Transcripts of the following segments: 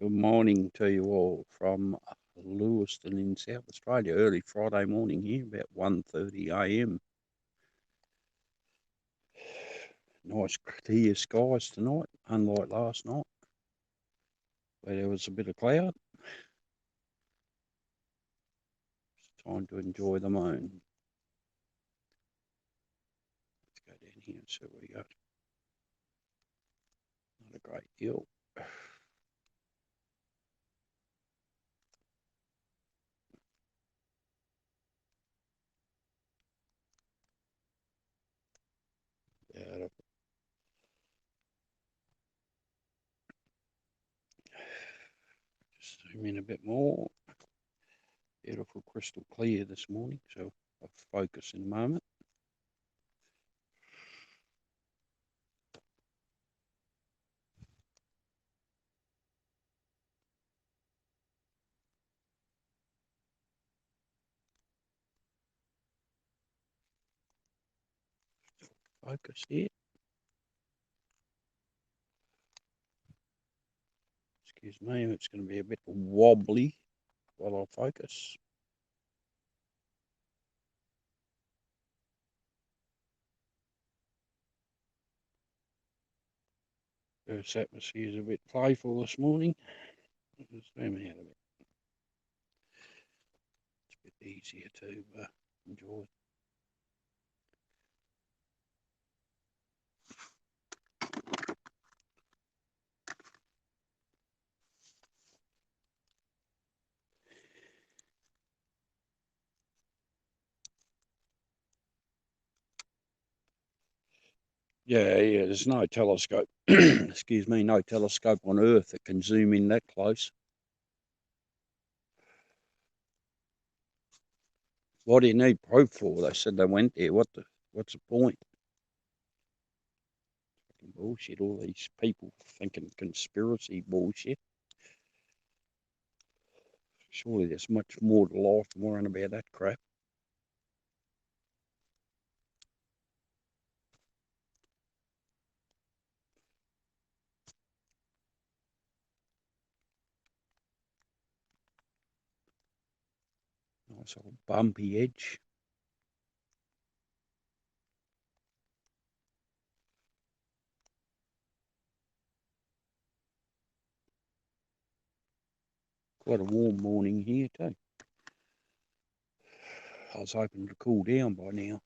Good morning to you all from Lewiston in South Australia. Early Friday morning here, about 1:30 a.m. Nice clear skies tonight, unlike last night, where there was a bit of cloud. It's time to enjoy the moon. Let's go down here and see what we got. Not a great deal. Yeah, just zoom in a bit more. Beautiful crystal clear this morning, so I'll focus in a moment. Focus here. Excuse me, it's going to be a bit wobbly while I focus. Earth's atmosphere is a bit playful this morning. Just zoom out a bit. It's a bit easier to enjoy. Yeah, there's no telescope, excuse me, no telescope on Earth that can zoom in that close. What do you need proof for? They said they went there. What's the point? Fucking bullshit, all these people thinking conspiracy bullshit. Surely there's much more to life than worrying about that crap. Nice old bumpy edge. Quite a warm morning here too. I was hoping to cool down by now.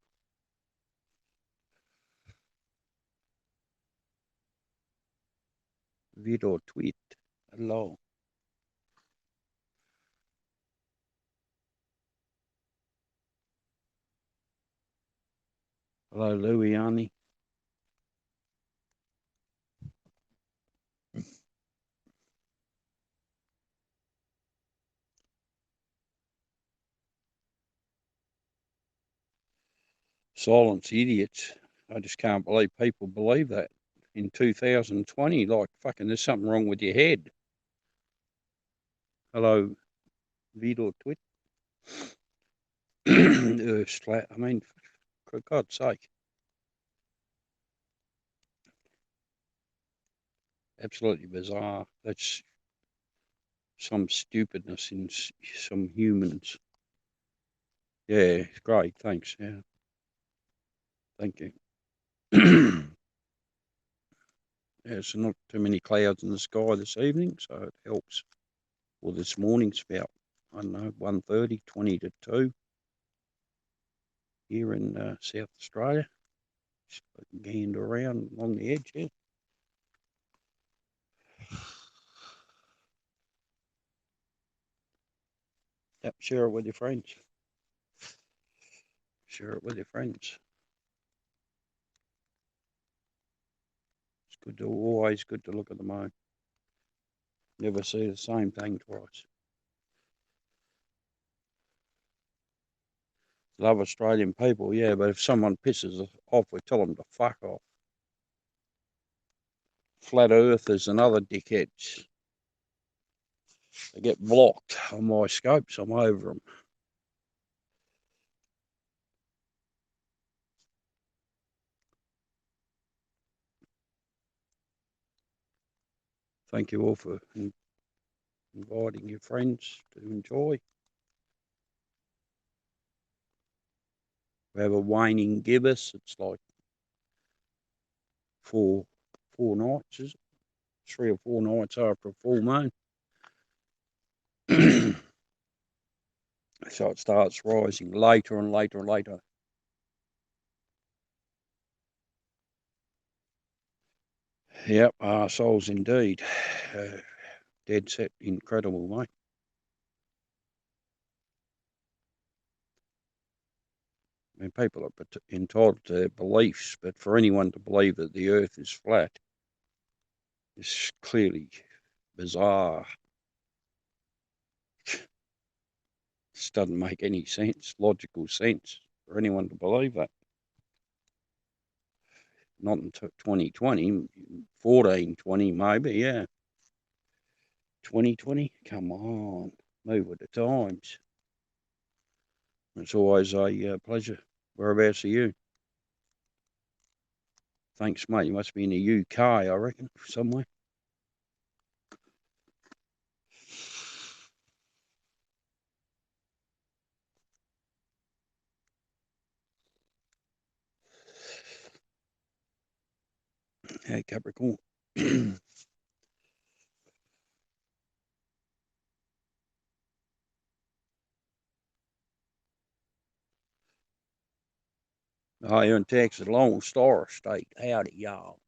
Vid or tweet. Hello. Hello, Louiani. Silence idiots. I just can't believe people believe that in 2020. Like, fucking, there's something wrong with your head. Hello, Vid or tweet. Earth's flat. I mean, for God's sake. Absolutely bizarre. That's some stupidness in some humans. Yeah, great. Thanks. Yeah. Thank you. There's not too many clouds in the sky this evening, so it helps. Well, this morning's about, I don't know, 1:30, 20 to 2 here in South Australia. Just gander around along the edge here. Yep, share it with your friends. Share it with your friends. It's good to, always good to look at the moon. Never see the same thing twice. Love Australian people, yeah, but if someone pisses us off, we tell them to fuck off. Flat earthers and other dickheads. They get blocked on my scopes. I'm over them. Thank you all for inviting your friends to enjoy. We have a waning gibbous. It's like four nights, is it? 3 or 4 nights after a full moon. So it starts rising later and later and later. Yep, souls indeed. Dead set incredible, mate. I mean, people are entitled to their beliefs, but for anyone to believe that the earth is flat is clearly bizarre. This doesn't make any sense, logical sense, for anyone to believe that. Not until 2020, 1420 maybe, yeah. 2020, come on, move with the times. It's always a pleasure. Whereabouts are you? Thanks, mate. You must be in the UK, I reckon, somewhere. Hey, Capricorn. Oh, you're in Texas, Lone Star State. Howdy, y'all.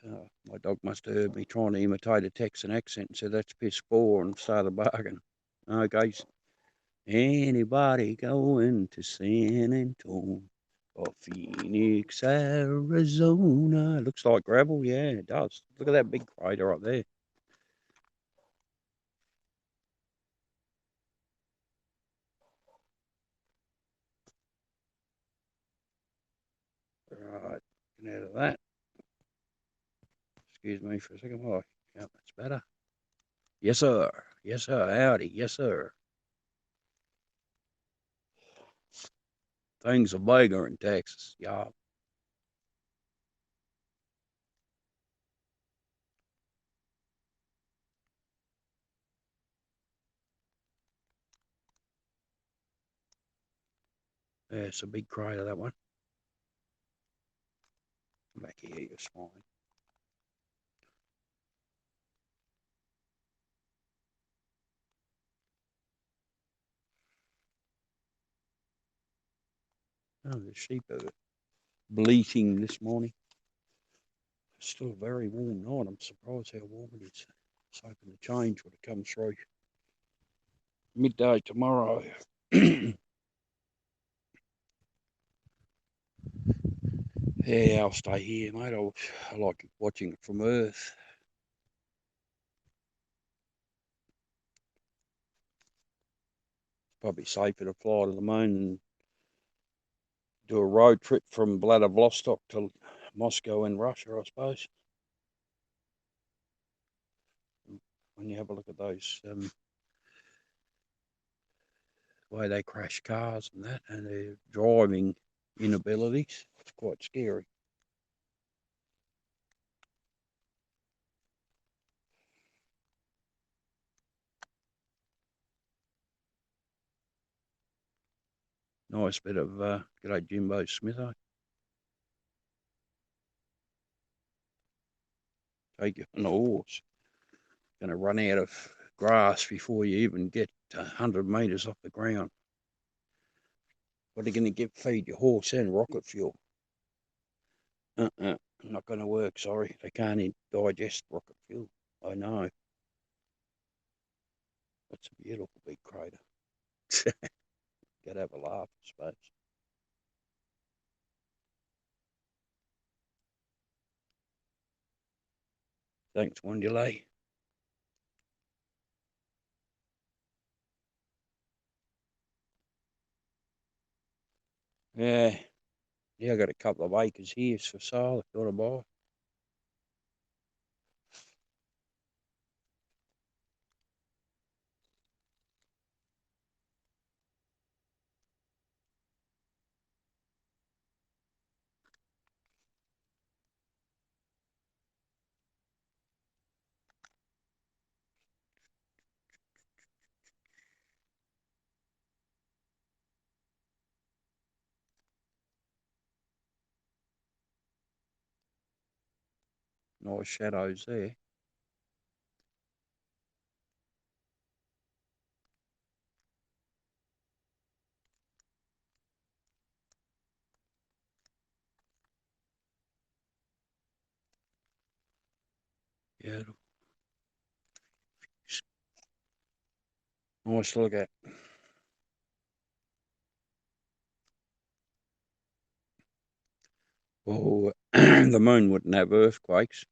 My dog must have heard me trying to imitate a Texan accent and said, that's piss poor, and started a bargain. Okay. Anybody going to San Antonio or Phoenix, Arizona? Looks like gravel. Yeah, it does. Look at that big crater right there. Right, get out of that. Excuse me for a second. Oh, yeah, that's better. Yes, sir. Yes, sir. Howdy. Yes, sir. Things are bigger in Texas, y'all. Yeah, it's a big crater, that one. Come back here, you swine. Oh, the sheep are bleating this morning. It's still a very warm night. I'm surprised how warm it is. It's hoping to change when it comes through. Midday tomorrow. Yeah, I'll stay here, mate. I like watching it from Earth. It's probably safer to fly to the moon and do a road trip from Vladivostok to Moscow in Russia, I suppose. When you have a look at those, way they crash cars and that, and their driving inabilities, it's quite scary. Nice bit of g'day Jimbo Smitho. Take you on a horse. Going to run out of grass before you even get 100 metres off the ground. What are you going to get? Feed your horse and rocket fuel? Not going to work. Sorry, they can't digest rocket fuel. I know. That's a beautiful big crater. Got to have a laugh, I suppose. Thanks, Wandulay. Yeah, yeah, I got a couple of acres here for sale if you want to buy. Nice shadows there. Yeah, nice look at. Well, the moon wouldn't have earthquakes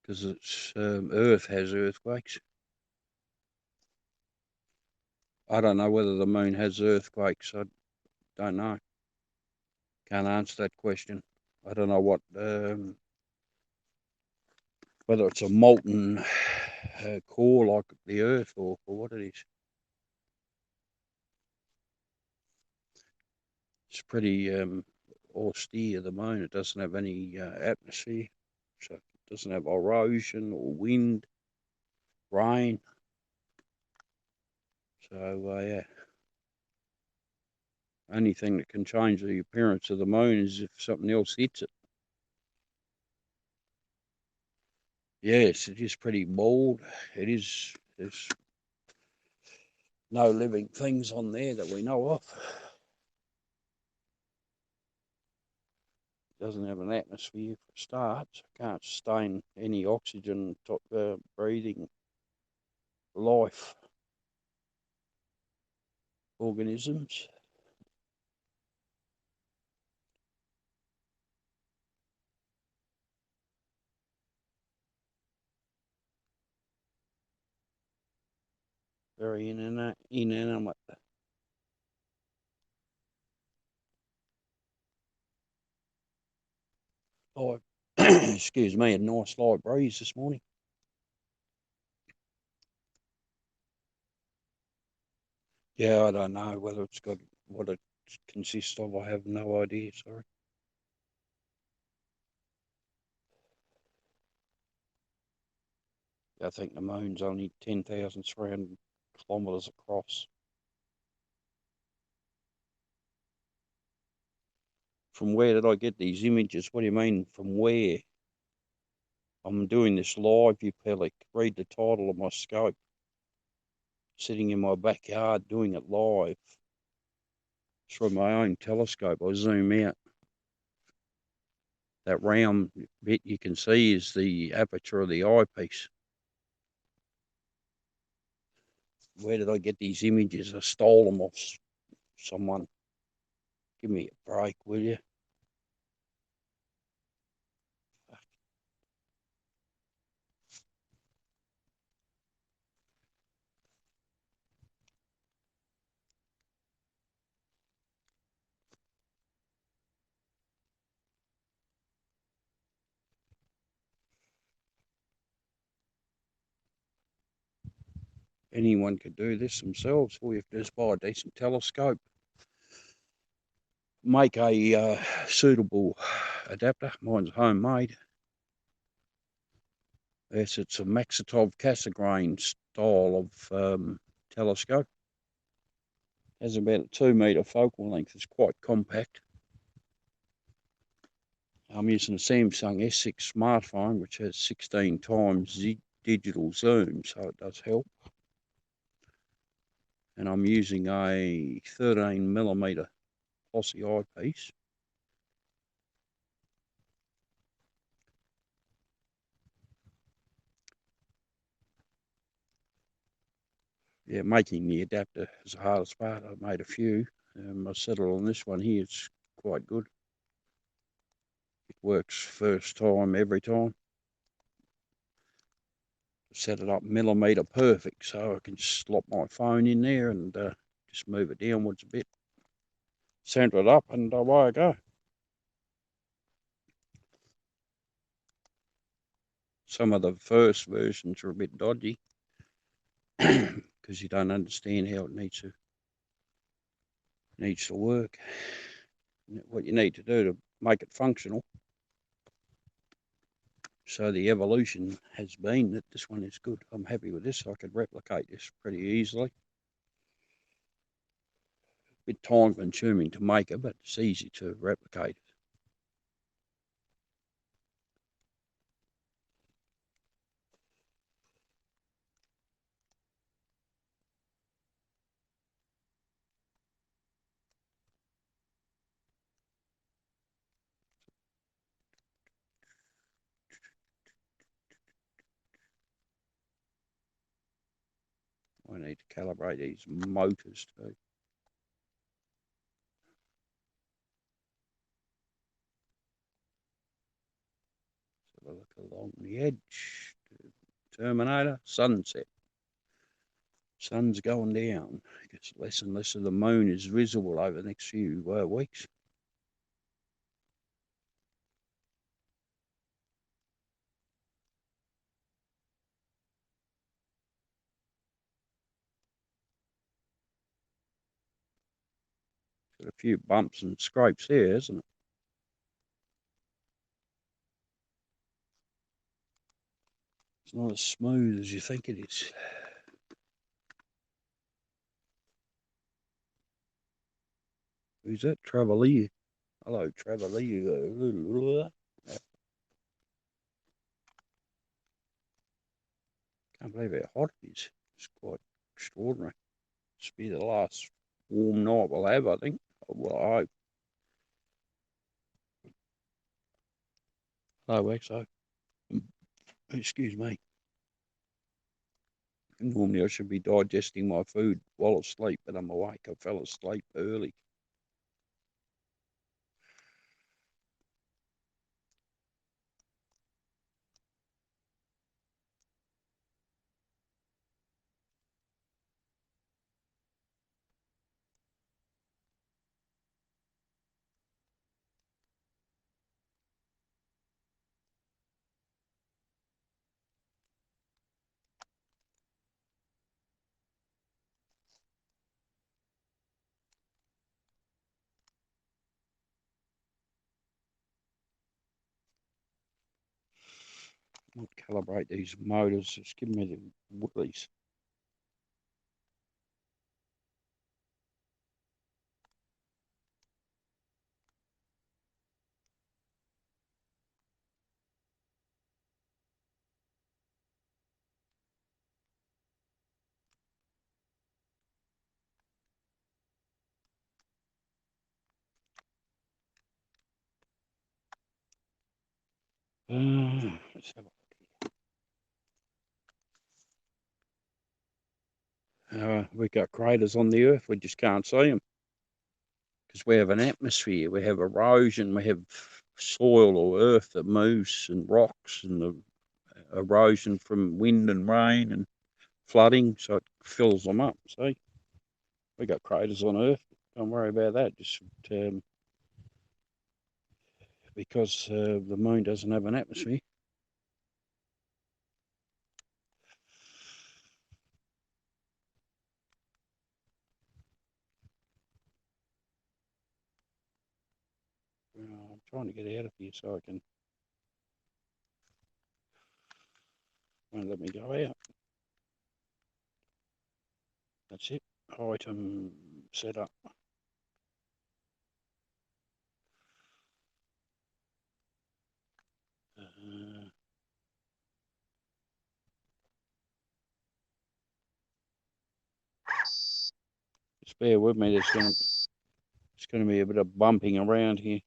because it's Earth has earthquakes. I don't know whether the moon has earthquakes. I don't know. Can't answer that question. I don't know what whether it's a molten core like the Earth or what it is. It's pretty austere, the moon. It doesn't have any atmosphere, so it doesn't have erosion or wind, rain. So yeah, only thing that can change the appearance of the moon is if something else hits it. Yes, it is pretty bald. It is. There's no living things on there that we know of. Doesn't have an atmosphere for starts. Can't sustain any oxygen breathing life organisms. Very inanimate. Oh, excuse me, a nice light breeze this morning. Yeah, I don't know whether it's got what it consists of. I have no idea, sorry. I think the moon's only 10,300 kilometres across. From where did I get these images? What do you mean, from where? I'm doing this live, you pellic. Read the title of my scope. Sitting in my backyard doing it live. It's from my own telescope. I zoom out. That round bit you can see is the aperture of the eyepiece. Where did I get these images? I stole them off someone. Give me a break, will you? Anyone could do this themselves. All you have to do is buy a decent telescope. Make a suitable adapter. Mine's homemade. Yes, it's a Maxitov Cassegrain style of telescope. Has about a 2 metre focal length. It's quite compact. I'm using a Samsung S6 smartphone, which has 16 times digital zoom, so it does help. And I'm using a 13mm glossy eyepiece. Yeah, making the adapter is the hardest part. I've made a few. I settled on this one here. It's quite good. It works first time, every time. Set it up millimetre perfect, so I can just slot my phone in there and just move it downwards a bit. Center it up and away I go. Some of the first versions are a bit dodgy because you don't understand how it needs to work. What you need to do to make it functional. So the evolution has been that this one is good. I'm happy with this. I could replicate this pretty easily. A bit time consuming to make it, but it's easy to replicate. I need to calibrate these motors too. So look along the edge. Terminator, sunset. Sun's going down. It gets less and less of the moon is visible over the next few weeks. Got a few bumps and scrapes there, isn't it? It's not as smooth as you think it is. Who's that? Travalier. Hello, Travalier. Can't believe how hot it is. It's quite extraordinary. This will be the last warm night we'll have, I think. Well, I hope. Hello, XO. Excuse me. Normally I should be digesting my food while asleep, but I'm awake. I fell asleep early. I'll calibrate these motors. It's giving me the willies. Let's have a look. We've got craters on the Earth. We just can't see them because we have an atmosphere. We have erosion. We have soil or earth that moves and rocks and the erosion from wind and rain and flooding, so it fills them up. See, we got craters on Earth. Don't worry about that. Just because the moon doesn't have an atmosphere. I'm trying to get out of here so I can. Won't let me go out. That's it. Item set up. Just bear with me. It's going to be a bit of bumping around here.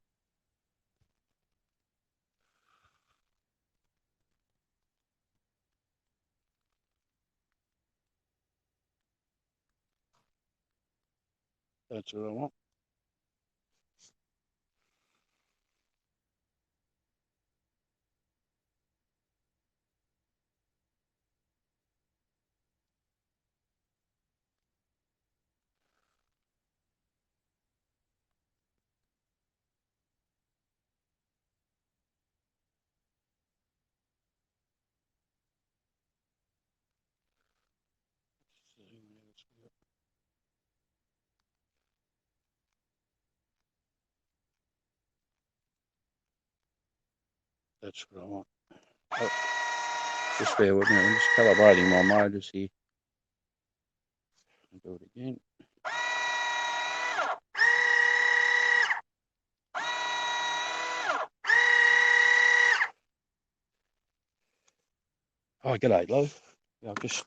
That's what I want. That's what I want. Oh, just bear with me. I'm just calibrating my motors here. I'll do it again. Oh, g'day, Lou. Yeah, I'm just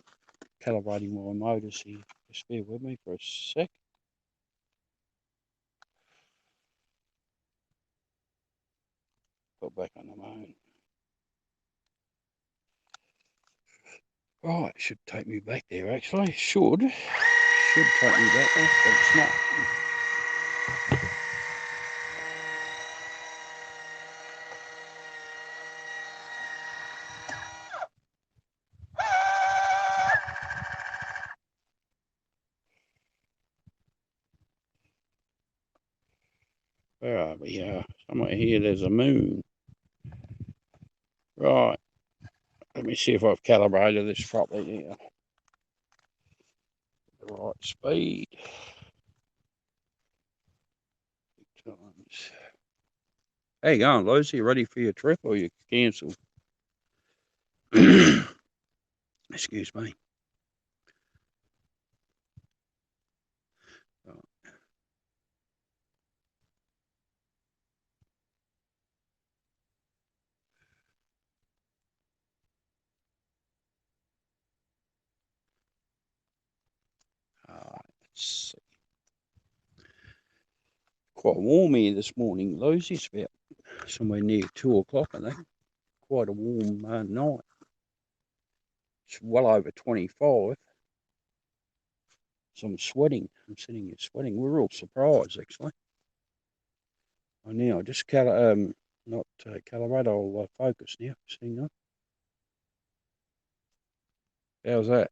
calibrating my motors here. Just bear with me for a sec. Got back on the moon. Right, it should take me back there actually. Should take me back there, but it's not. Where are we? Somewhere here there's a moon. Right. Let me see if I've calibrated this properly now. The right speed. Times. How you going, Lucy? You ready for your trip or you cancelled? Excuse me. Let's see. Quite warm here this morning, Lucy. It's about somewhere near 2 o'clock, I think. Quite a warm night. It's well over 25. So I'm sweating. I'm sitting here sweating. We're all surprised, actually. I know. I just not calibrate. I'll focus now. Seeing that. How's that?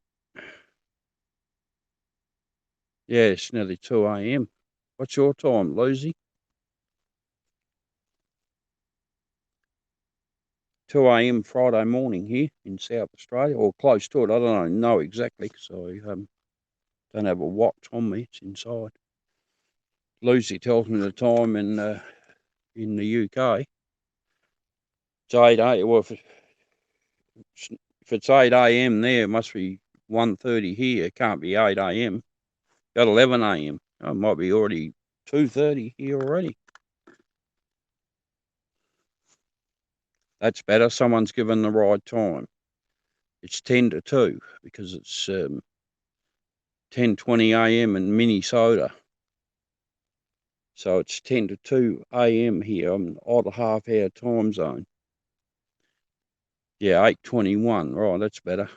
Yeah, it's nearly 2 a.m. What's your time, Lucy? 2 a.m. Friday morning here in South Australia, or close to it. I don't know exactly because I don't have a watch on me. It's inside. Lucy tells me the time in the UK. It's 8 a.m. Well, if it's 8 a.m. there, it must be 1:30 here. It can't be 8 a.m. Got 11 a.m. It might be already 2:30 here already. That's better. Someone's given the right time. It's 10 to 2 because it's 10:20 a.m. in Minnesota. So it's 10 to 2 a.m. here. I'm odd half-hour time zone. Yeah, 8:21. Right, that's better.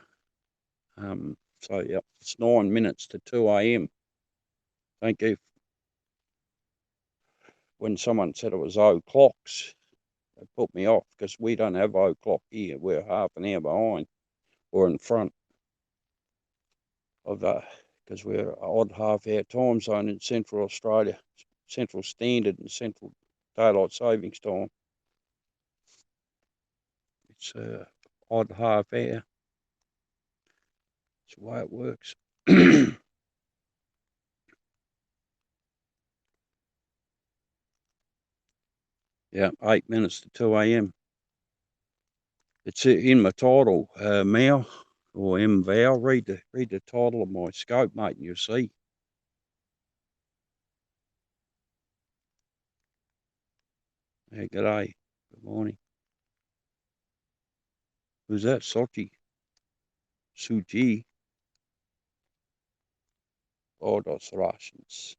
So, yeah, it's 9 minutes to 2 a.m. Thank you. When someone said it was o'clocks, it put me off because we don't have o'clock here. We're half an hour behind or in front of because we're an odd half-hour time zone in Central Australia, Central Standard and Central Daylight Savings Time. It's odd half-hour. It's the way it works. Yeah, 8 minutes to 2 a.m. It's in my title, Mal or M Val. Read the title of my scope, mate, and you'll see. Hey, g'day. Good morning. Who's that? Sochi? Suji? Oh, that's Russians.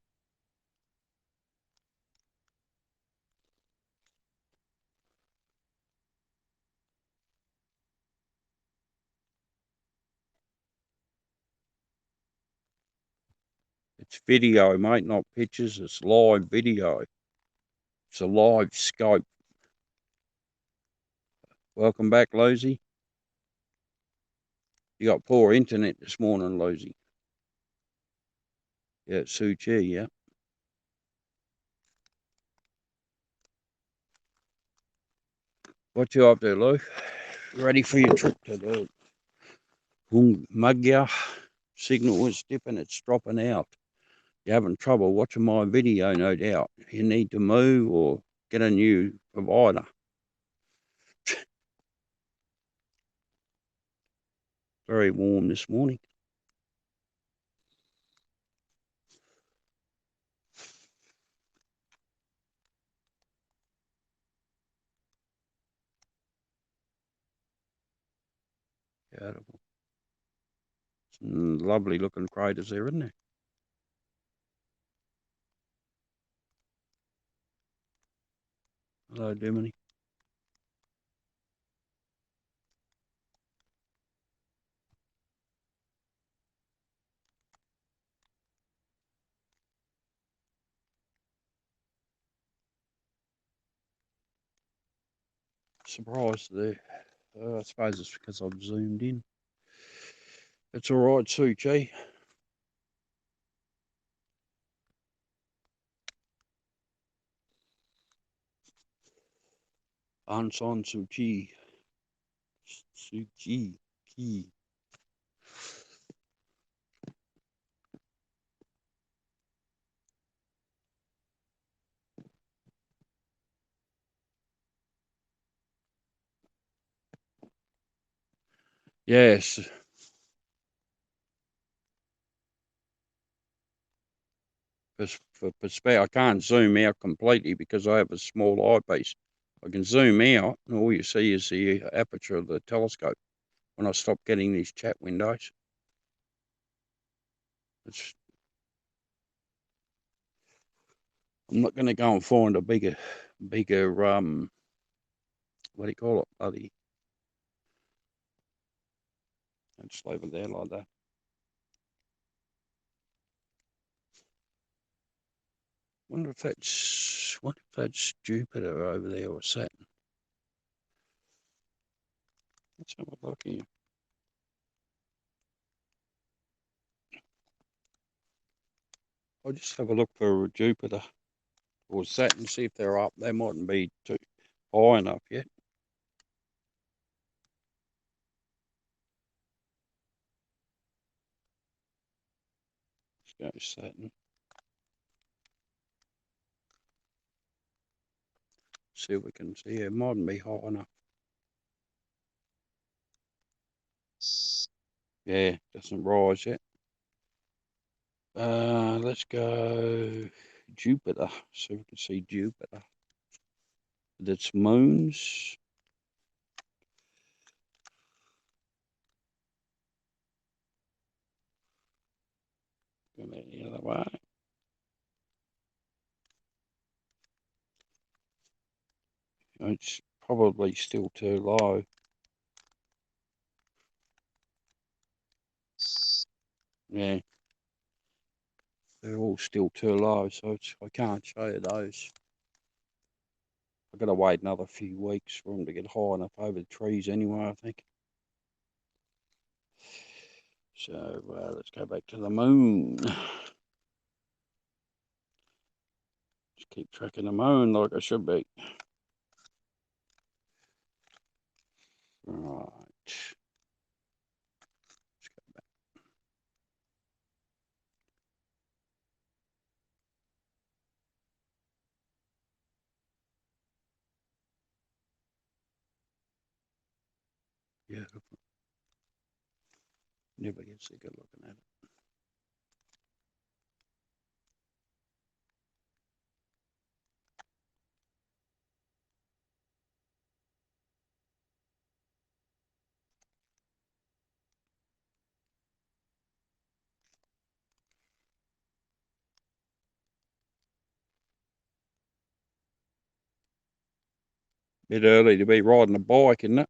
It's video, mate, not pictures. It's live video. It's a live scope. Welcome back, Lozy. You got poor internet this morning, Lozy. Yeah, it's Suchi, yeah. What you up there, Lou? Ready for your trip to the Mugya? Signal was dipping, it's dropping out. You're having trouble watching my video, no doubt. You need to move or get a new provider. Very warm this morning. Beautiful. Some lovely looking craters there, isn't there? Hello, Diminy. surprised there. I suppose it's because I've zoomed in. It's alright, Suchi. Aung San Suu Kyi. Suchi. Kyi. Yes. For perspective, I can't zoom out completely because I have a small eyepiece. I can zoom out, and all you see is the aperture of the telescope when I stop getting these chat windows. I'm not going to go and find a bigger, what do you call it, bloody. I'll just leave it there like that. Wonder if that's Jupiter over there or Saturn. Let's have a look here. I'll just have a look for Jupiter or Saturn, see if they're up. They mightn't be too high enough yet. Let's go Saturn. See if we can see. Yeah, it mightn't be high enough. Yeah, doesn't rise yet. Let's go Jupiter. So we can see Jupiter. With its moons. Go the other way. It's probably still too low. Yeah. They're all still too low, so I can't show you those. I've got to wait another few weeks for them to get high enough over the trees anyway, I think. So let's go back to the moon. Just keep tracking the moon like I should be. Right. Let's go back. Beautiful. Never gets a good looking at it. Bit early to be riding a bike, isn't it?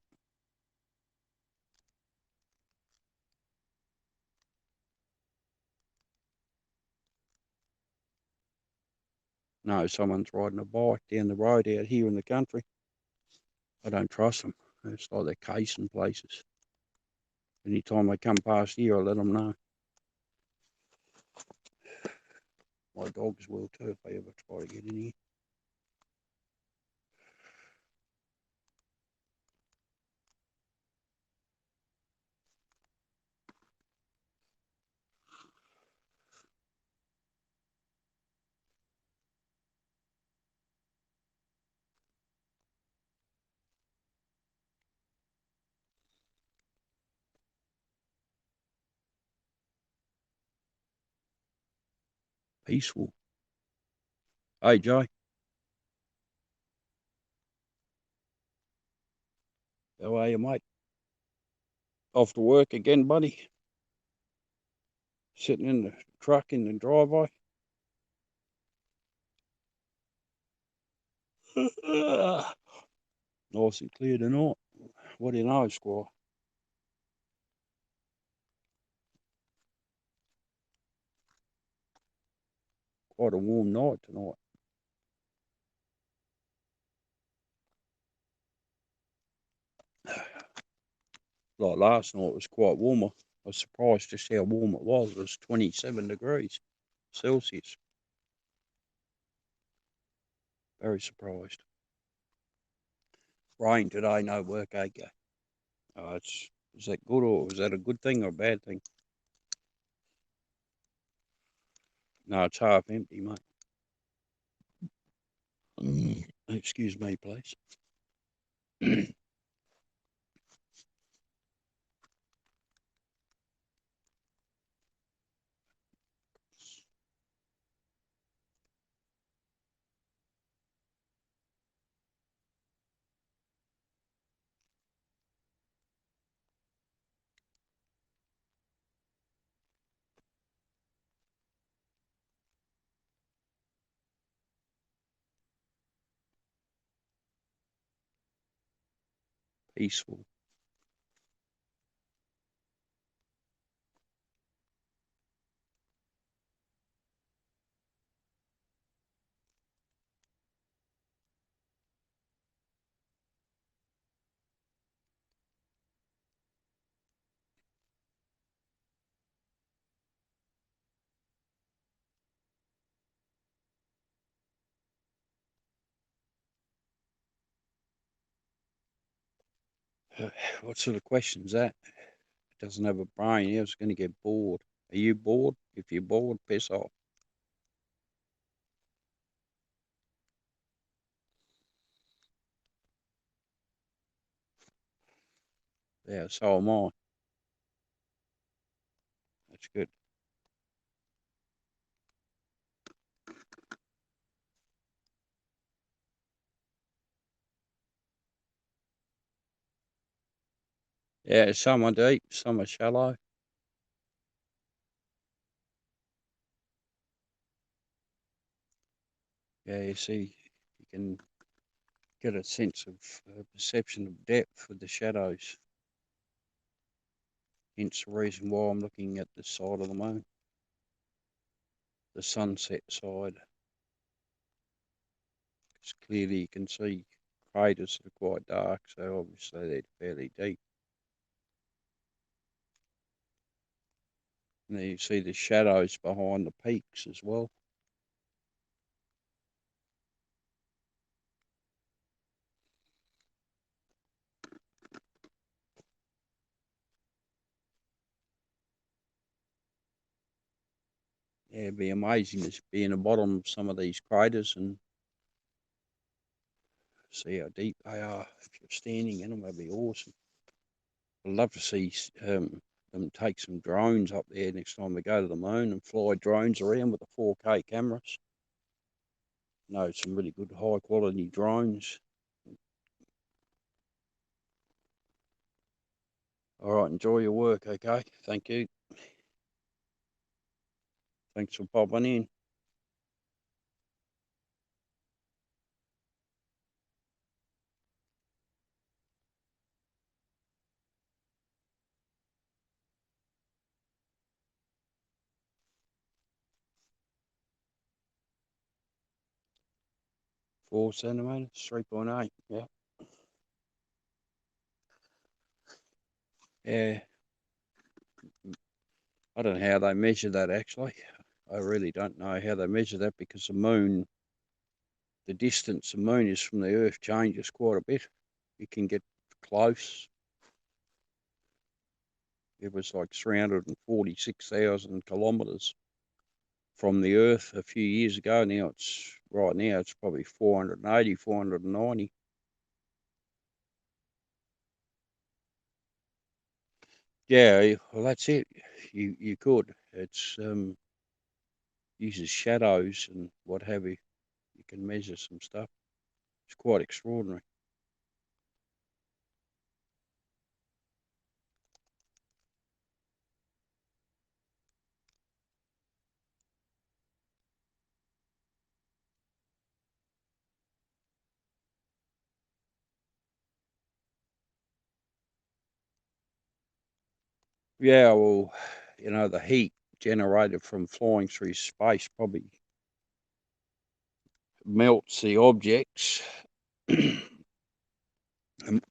No, someone's riding a bike down the road out here in the country. I don't trust them. It's like they're casing places. Anytime they come past here, I let them know. My dogs will too if they ever try to get in here. Peaceful. Hey, Joe. How are you, mate? Off to work again, buddy? Sitting in the truck in the driveway? Nice and clear tonight. What do you know, Squire? Quite a warm night tonight. Like last night, it was quite warmer. I was surprised just how warm it was. It was 27 degrees Celsius. Very surprised. Rain today, no work, okay. Is that good, or is that a good thing or a bad thing? No, it's half empty, mate. Excuse me, please. Peaceful. What sort of question is that? It doesn't have a brain. It's going to get bored. Are you bored? If you're bored, piss off. Yeah, so am I. That's good. Yeah, some are deep, some are shallow. Yeah, you see, you can get a sense of perception of depth with the shadows. Hence the reason why I'm looking at the side of the moon, the sunset side. Because clearly you can see craters that are quite dark, so obviously they're fairly deep. And then you see the shadows behind the peaks as well. Yeah, it'd be amazing to be in the bottom of some of these craters and see how deep they are. If you're standing in them, that'd be awesome. I'd love to see them take some drones up there next time they go to the moon and fly drones around with the 4K cameras. No, some really good high quality drones. All right, enjoy your work, okay? Thank you. Thanks for popping in. Four centimeters, 3.8. Yeah. Yeah. I don't know how they measure that actually. I really don't know how they measure that because the moon, the distance the moon is from the Earth changes quite a bit. You can get close. It was like 346,000 kilometers from the Earth a few years ago. Now right now it's probably 480, 490. Yeah, well that's it. You could. It's uses shadows and what have you. You can measure some stuff. It's quite extraordinary. Yeah, well, the heat generated from flying through space probably melts the objects,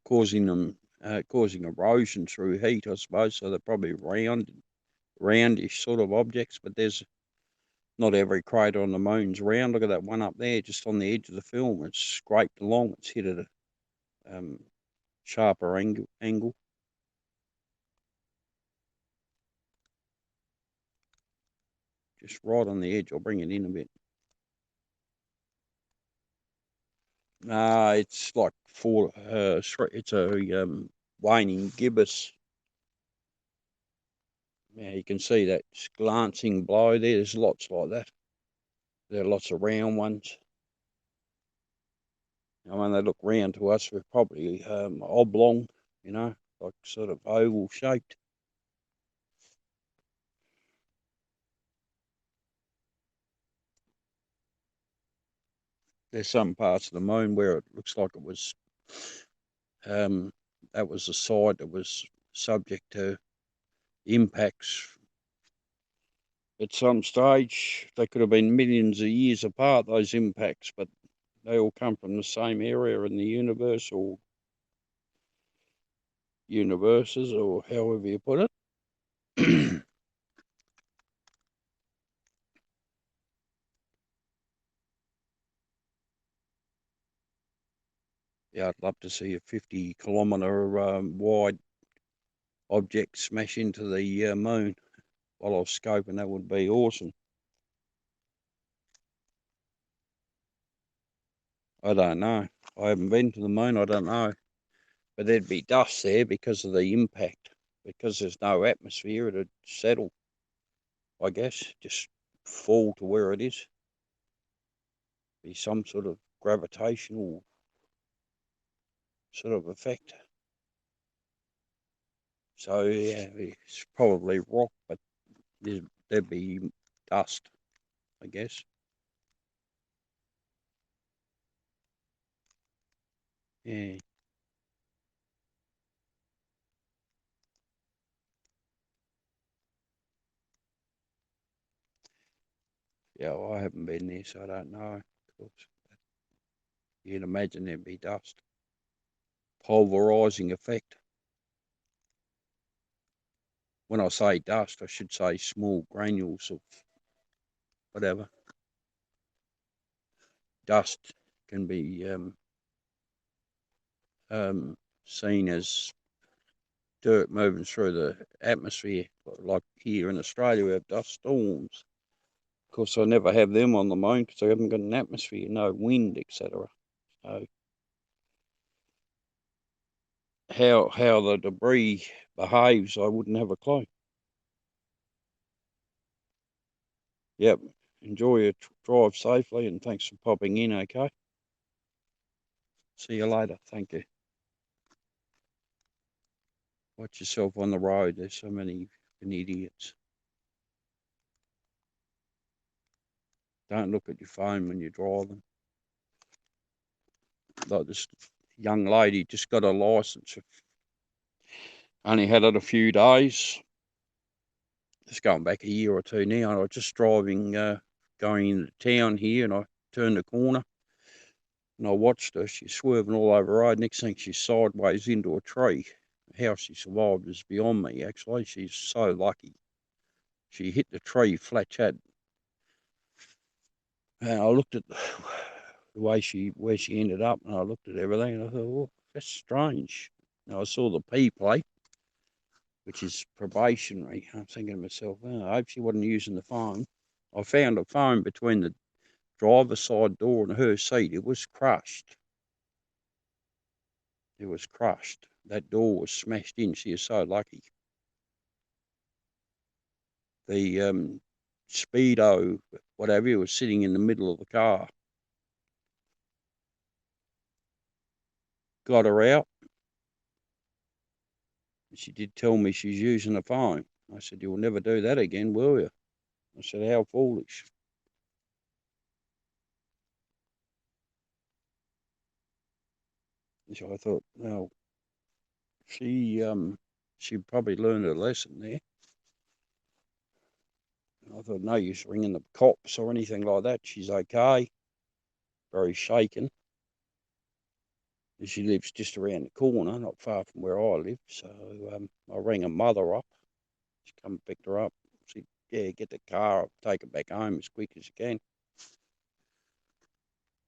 causing them causing erosion through heat, I suppose. So they're probably roundish sort of objects, but there's not every crater on the moon's round. Look at that one up there, just on the edge of the film. It's scraped along. It's hit at a sharper angle. Just right on the edge. I'll bring it in a bit. It's like it's a waning gibbous. Yeah, you can see that glancing blow there. There's lots like that. There are lots of round ones. And when they look round to us, we're probably oblong, you know, like sort of oval shaped. There's some parts of the moon where it looks like it was, that was the side that was subject to impacts. At some stage, they could have been millions of years apart, those impacts, but they all come from the same area in the universe, or universes, or however you put it. Yeah, I'd love to see a 50-kilometre wide object smash into the moon while I was scoping. That would be awesome. I don't know. I haven't been to the moon. I don't know. But there'd be dust there because of the impact. Because there's no atmosphere, it'd settle, I guess. Just fall to where it is. Be some sort of gravitational sort of effect. So, yeah, it's probably rock, but there'd be dust, I guess. Yeah. Yeah, well, I haven't been there, so I don't know. Of course. You'd imagine there'd be dust. Pulverizing effect. When I say dust, I should say small granules of whatever. Dust can be seen as dirt moving through the atmosphere, like here in Australia we have dust storms. Of course, I never have them on the moon because I haven't got an atmosphere, no wind, etc. So how the debris behaves, I wouldn't have a clue. Yep. Enjoy your drive safely, and thanks for popping in, okay? See you later. Thank you. Watch yourself on the road. There's so many idiots. Don't look at your phone when you're driving. Like this young lady just got a license. Only had it a few days. It's going back a year or two now. And I was just driving, going into town here, and I turned the corner and I watched her. She's swerving all over the road. Next thing, she's sideways into a tree. How she survived is beyond me, actually. She's so lucky. She hit the tree flat chat. And I looked at the way where she ended up, and I looked at everything, and I thought, well, that's strange. And I saw the P plate, which is probationary. I'm thinking to myself, oh, I hope she wasn't using the phone. I found a phone between the driver's side door and her seat. It was crushed. It was crushed. That door was smashed in. She is so lucky. The Speedo, whatever, was sitting in the middle of the car. Got her out. She did tell me she's using a phone. I said, you'll never do that again, will you? I said, how foolish. So I thought, well, she probably learned a lesson there. I thought, no use ringing the cops or anything like that. She's okay. Very shaken. She lives just around the corner, not far from where I live. So I rang her mother up. She come and picked her up. She said, yeah, get the car, take her back home as quick as you can.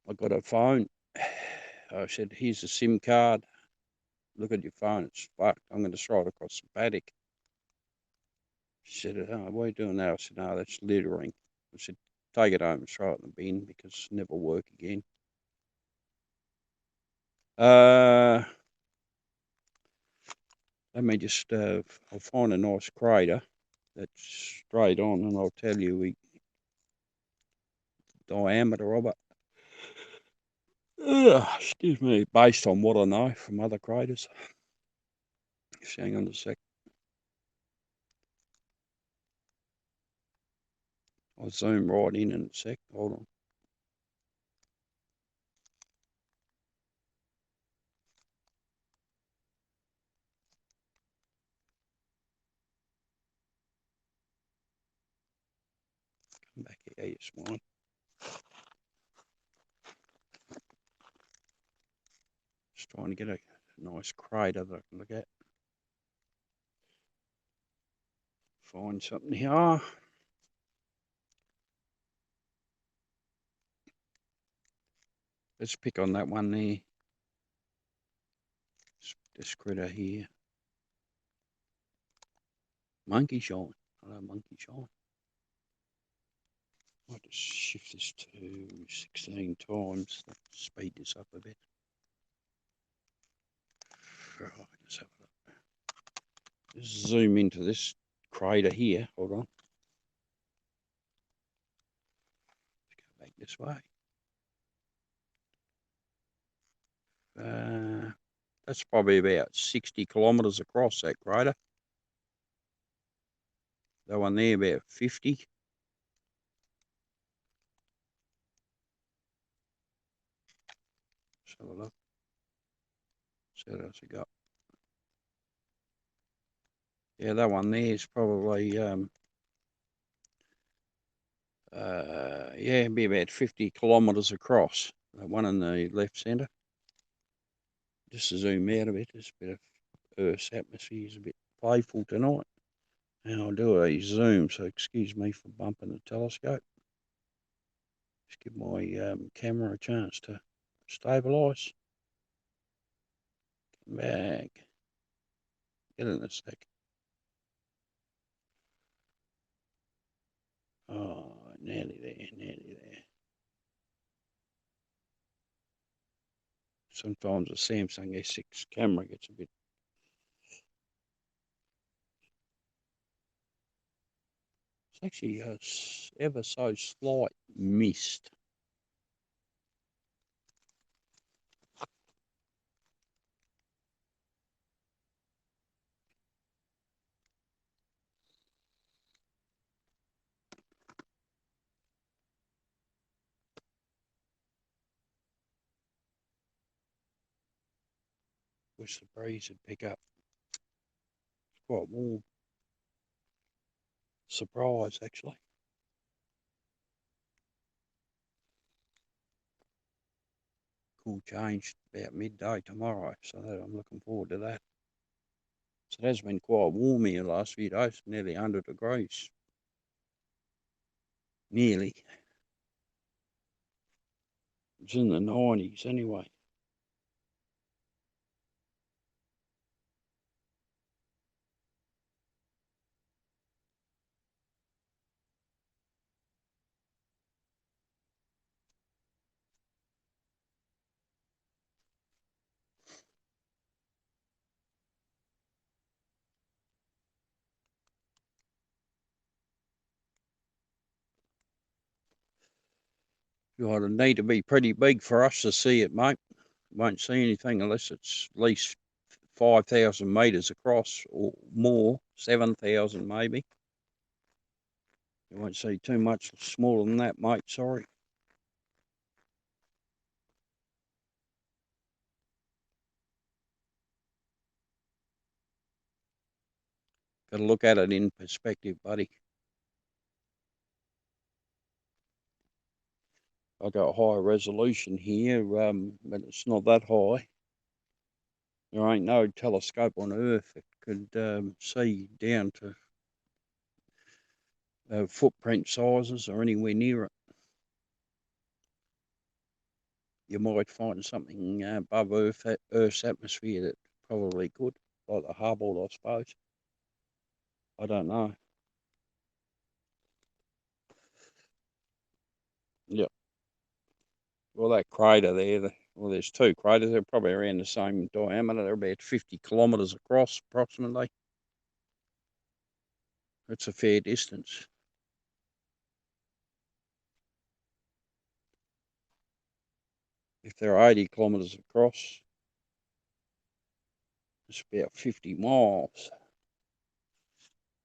I got her phone. I said, here's a SIM card. Look at your phone. It's fucked. I'm going to throw it across the paddock. She said, oh, why are you doing that? I said, no, that's littering. I said, take it home and throw it in the bin because it'll never work again. Let me just, I'll find a nice crater that's straight on and I'll tell you the diameter of it. Excuse me, based on what I know from other craters. Just hang on a sec. I'll zoom right in a sec. Hold on. Come back here, yes, one. Just trying to get a nice crater that I can look at. Find something here. Let's pick on that one there. This critter here. Monkey shine. Hello, monkey shine. I'll just shift this to 16 times. Let's speed this up a bit. Right, let's have a look. Just zoom into this crater here. Hold on. Let's go back this way. That's probably about 60 kilometres across, that crater. That one there about 50. Let's have a look. See what else we got. Yeah, that one there is probably yeah, be about 50 kilometres across. That one in the left centre. Just to zoom out a bit, there's a bit of Earth's atmosphere is a bit playful tonight. And I'll do a zoom, so excuse me for bumping the telescope. Just give my camera a chance to stabilise. Come back. Get in a sec. Oh, nearly there, nearly there. Sometimes the Samsung S6 camera gets a bit. It's actually a ever so slight mist. Wish the breeze would pick up. It's quite warm. Surprise, actually. Cool change about midday tomorrow, so I'm looking forward to that. So it has been quite warm here the last few days, nearly 100 degrees. Nearly. It's in the 90s anyway. It'd need to be pretty big for us to see it, mate. Won't see anything unless it's at least 5,000 metres across or more, 7,000 maybe. You won't see too much smaller than that, mate, sorry. Got to look at it in perspective, buddy. I got a higher resolution here, but it's not that high. There ain't no telescope on Earth that could see down to footprint sizes or anywhere near it. You might find something above Earth's atmosphere that probably could, like the Hubble, I suppose. I don't know. Yeah. Well, that crater there, well, there's two craters. They're probably around the same diameter. They're about 50 kilometres across, approximately. That's a fair distance. If they're 80 kilometres across, it's about 50 miles.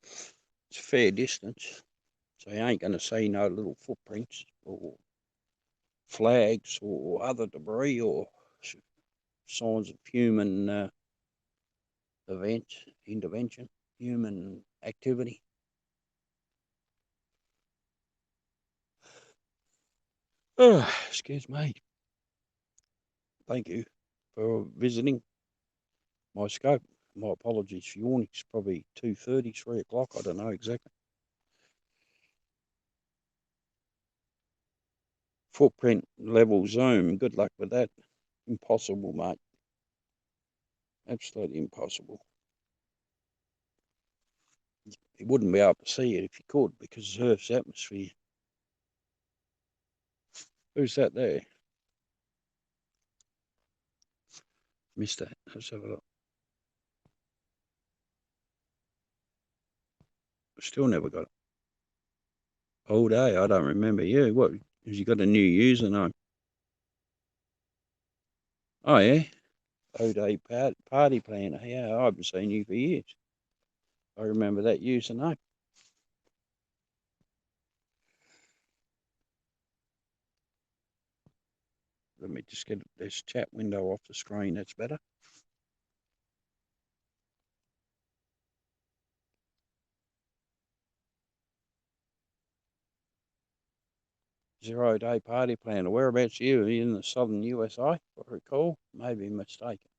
It's a fair distance. So you ain't going to see no little footprints or flags or other debris or signs of human intervention, human activity. Oh, excuse me. Thank you for visiting my scope. My apologies for yawning. It's probably 2:30, 3 o'clock. I don't know exactly. Footprint level zoom. Good luck with that. Impossible, mate. Absolutely impossible. You wouldn't be able to see it if you could because of Earth's atmosphere. Who's that there? Missed that. Let's have a look. Still never got it. All day. I don't remember you. What? Has you got a new username? Oh, yeah. All-day party planner. Yeah, I haven't seen you for years. I remember that username. Let me just get this chat window off the screen. That's better. Zero-day party planner. Whereabouts are you? Are you in the southern USA? I recall. Maybe mistaken.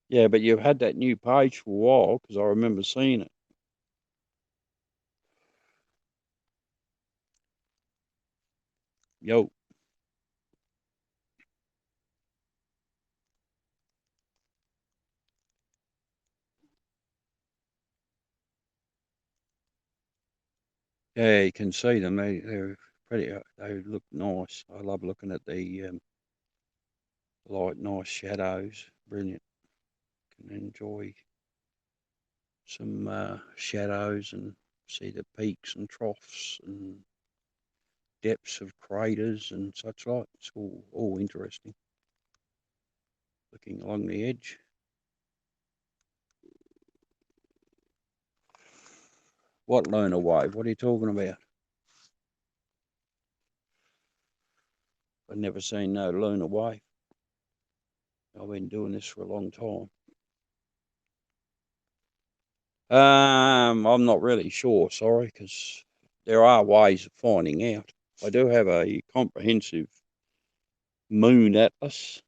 Yeah, but you've had that new page for a while because I remember seeing it. Yo. Yeah, you can see them. They're pretty. They look nice. I love looking at the light, nice shadows. Brilliant. Can enjoy some shadows and see the peaks and troughs and depths of craters and such like. It's all interesting. Looking along the edge. What lunar wave? What are you talking about? I've never seen no lunar wave. I've been doing this for a long time. I'm not really sure, sorry, because there are ways of finding out. I do have a comprehensive moon atlas.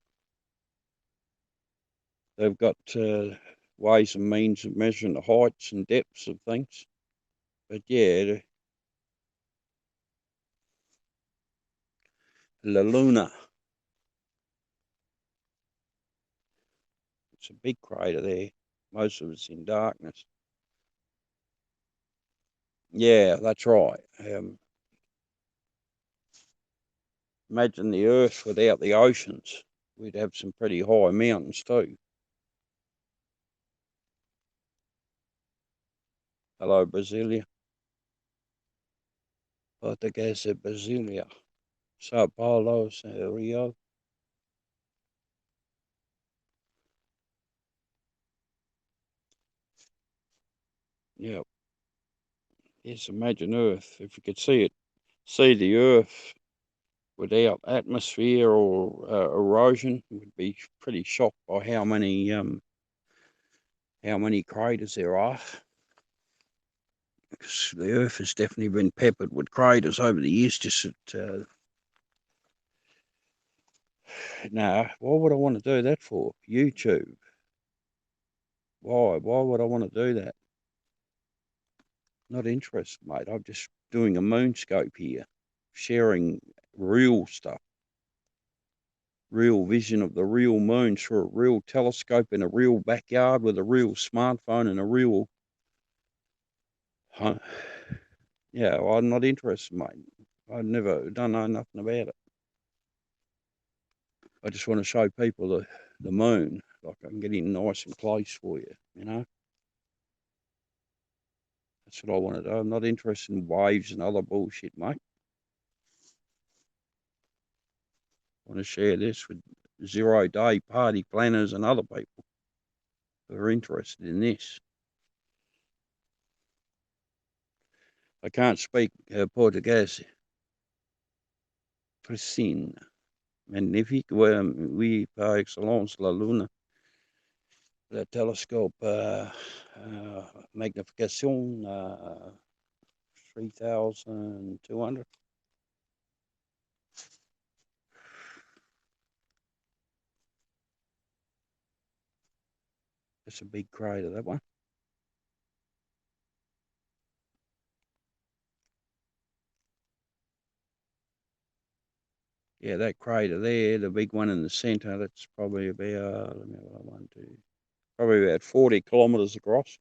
They've got ways and means of measuring the heights and depths of things. But yeah, La Luna. It's a big crater there. Most of it's in darkness. Yeah, that's right. Imagine the Earth without the oceans. We'd have some pretty high mountains too. Hello, Brasilia. Portuguesa, Brasilia. Sao Paulo, Rio. Yeah. Yes, imagine Earth. If you could see the Earth without atmosphere or erosion, we'd be pretty shocked by how many craters there are. because the Earth has definitely been peppered with craters over the years. Just that, nah, why would I want to do that for? YouTube. Why? Why would I want to do that? Not interested, mate. I'm just doing a moonscope here, sharing real stuff, real vision of the real moon through a real telescope in a real backyard with a real smartphone and a real. Yeah, well, I'm not interested, mate. Don't know nothing about it. I just want to show people the moon, like I can get in nice and close for you, you know. That's what I want to do. I'm not interested in waves and other bullshit, mate. I want to share this with 0-day party planners and other people who are interested in this. I can't speak Portuguese. Preciso. Magnifique. Oui, par excellence, la lune. Le telescope magnification 3,200. That's a big crater, that one. Yeah, that crater there, the big one in the centre, that's probably about, let me have one, two, probably about 40 kilometres across.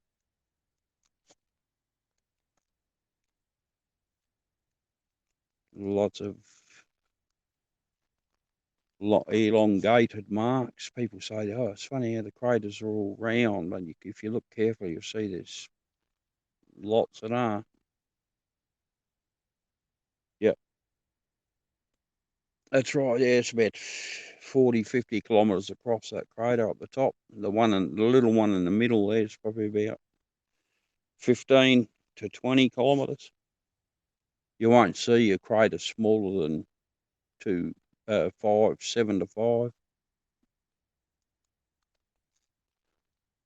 Lots of elongated marks. People say, oh, it's funny how the craters are all round, but if you look carefully, you'll see there's lots that are. Yep. That's right, yeah, it's about 40, 50 kilometres across that crater up the top. The little one in the middle there is probably about 15 to 20 kilometres. You won't see a crater smaller than 7 to 5.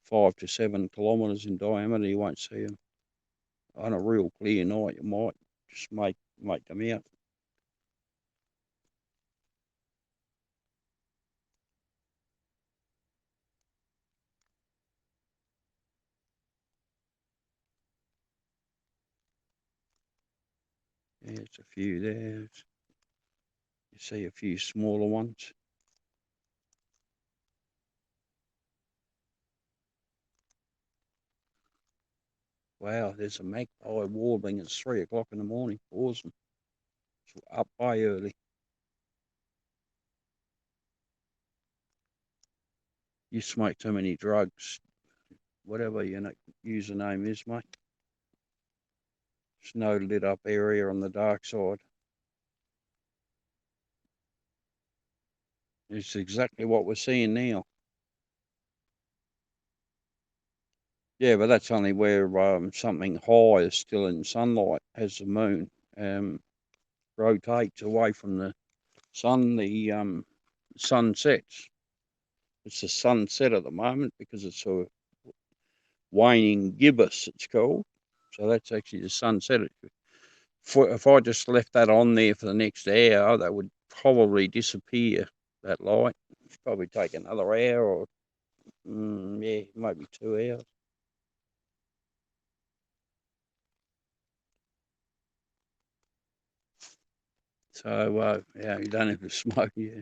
5 to 7 kilometres in diameter. You won't see them. On a real clear night, you might just make them out. Yeah, it's a few there. You see a few smaller ones. Wow, there's a magpie warbling at 3 o'clock in the morning. Awesome. It's up way early. You smoke too many drugs, whatever your username is, mate. There's no lit up area on the dark side. It's exactly what we're seeing now. Yeah, but that's only where something high is still in sunlight, as the moon rotates away from the sun. The sun sets. It's the sunset at the moment because it's a waning gibbous, it's called. So that's actually the sunset. If I just left that on there for the next hour, that would probably disappear, that light. It'd probably take another hour or, yeah, maybe 2 hours. So, yeah, you don't have to smoke, yeah.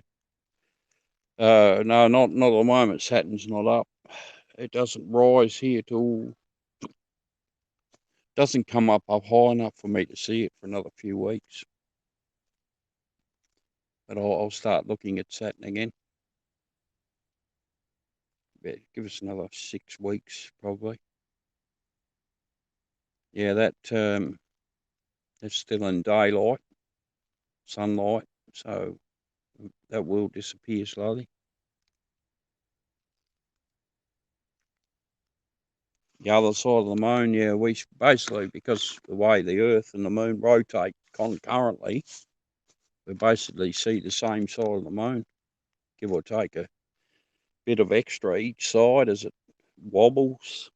No, not at the moment. Saturn's not up. It doesn't rise here till, doesn't come up high enough for me to see it for another few weeks. But I'll start looking at Saturn again. Give us another 6 weeks, probably. Yeah, that's still in daylight, sunlight, so that will disappear slowly. The other side of the moon, yeah, we basically, because the way the Earth and the moon rotate concurrently, we basically see the same side of the moon, give or take a bit of extra each side as it wobbles.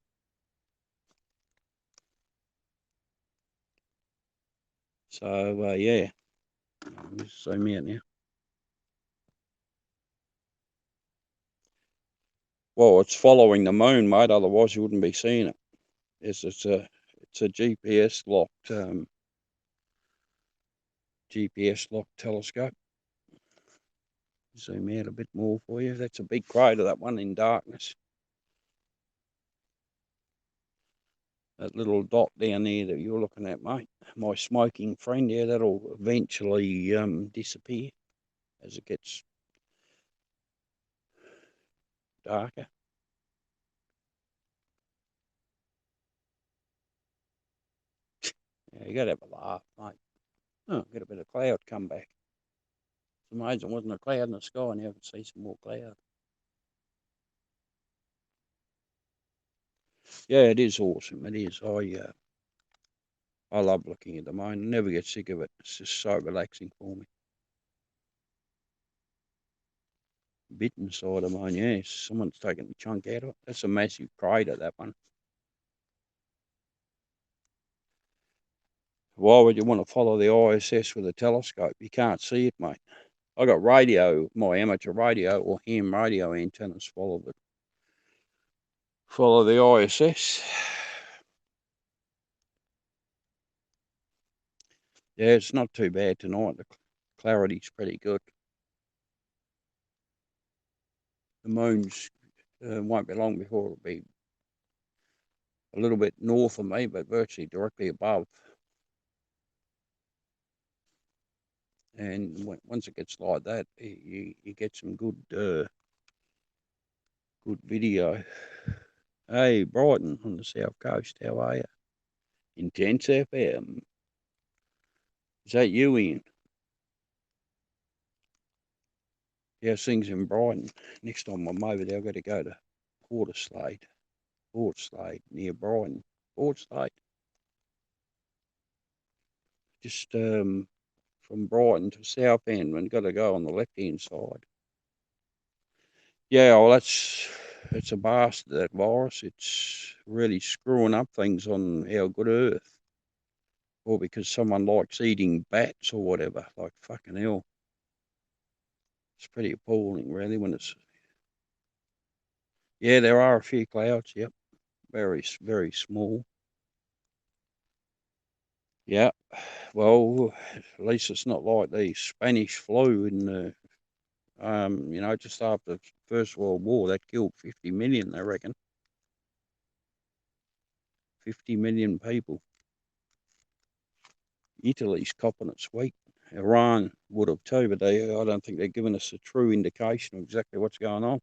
So, yeah. Let me zoom out now. Well, it's following the moon, mate. Otherwise, you wouldn't be seeing it. Yes, it's a GPS locked telescope. Zoom out a bit more for you. That's a big crater, that one in darkness. That little dot down there that you're looking at, mate. My smoking friend, yeah, that'll eventually disappear as it gets darker. Yeah, you gotta have a laugh, mate. Oh, get a bit of cloud come back. It's amazing, wasn't a cloud in the sky, and you can see some more cloud. Yeah, it is awesome. It is. I love looking at the moon. I never get sick of it. It's just so relaxing for me. Bit inside the moon, yes. Someone's taken a chunk out of it. That's a massive crater, that one. Why would you want to follow the ISS with a telescope? You can't see it, mate. I got radio, my amateur radio or ham radio antennas follow the ISS. Yeah, it's not too bad tonight. The clarity's pretty good. The moon's won't be long before it'll be a little bit north of me, but virtually directly above. And once it gets like that, you get some good video. Hey, Brighton on the south coast, how are you? Intense FM. Is that you, Ian? Yeah, things in Brighton. Next time I'm over there, I've got to go to Port Slade near Brighton. Port Slade. Just from Brighton to Southend, and got to go on the left-hand side. Yeah, well, it's a bastard, that virus. It's really screwing up things on our good earth. Or because someone likes eating bats or whatever. Like, fucking hell. It's pretty appalling, really, when it's... Yeah, there are a few clouds, yep. Very, very small. Yeah, well, at least it's not like the Spanish flu in the, just after the First World War. That killed 50 million, they reckon. 50 million people. Italy's copping it sweet. Iran would have too, but I don't think they're giving us a true indication of exactly what's going on.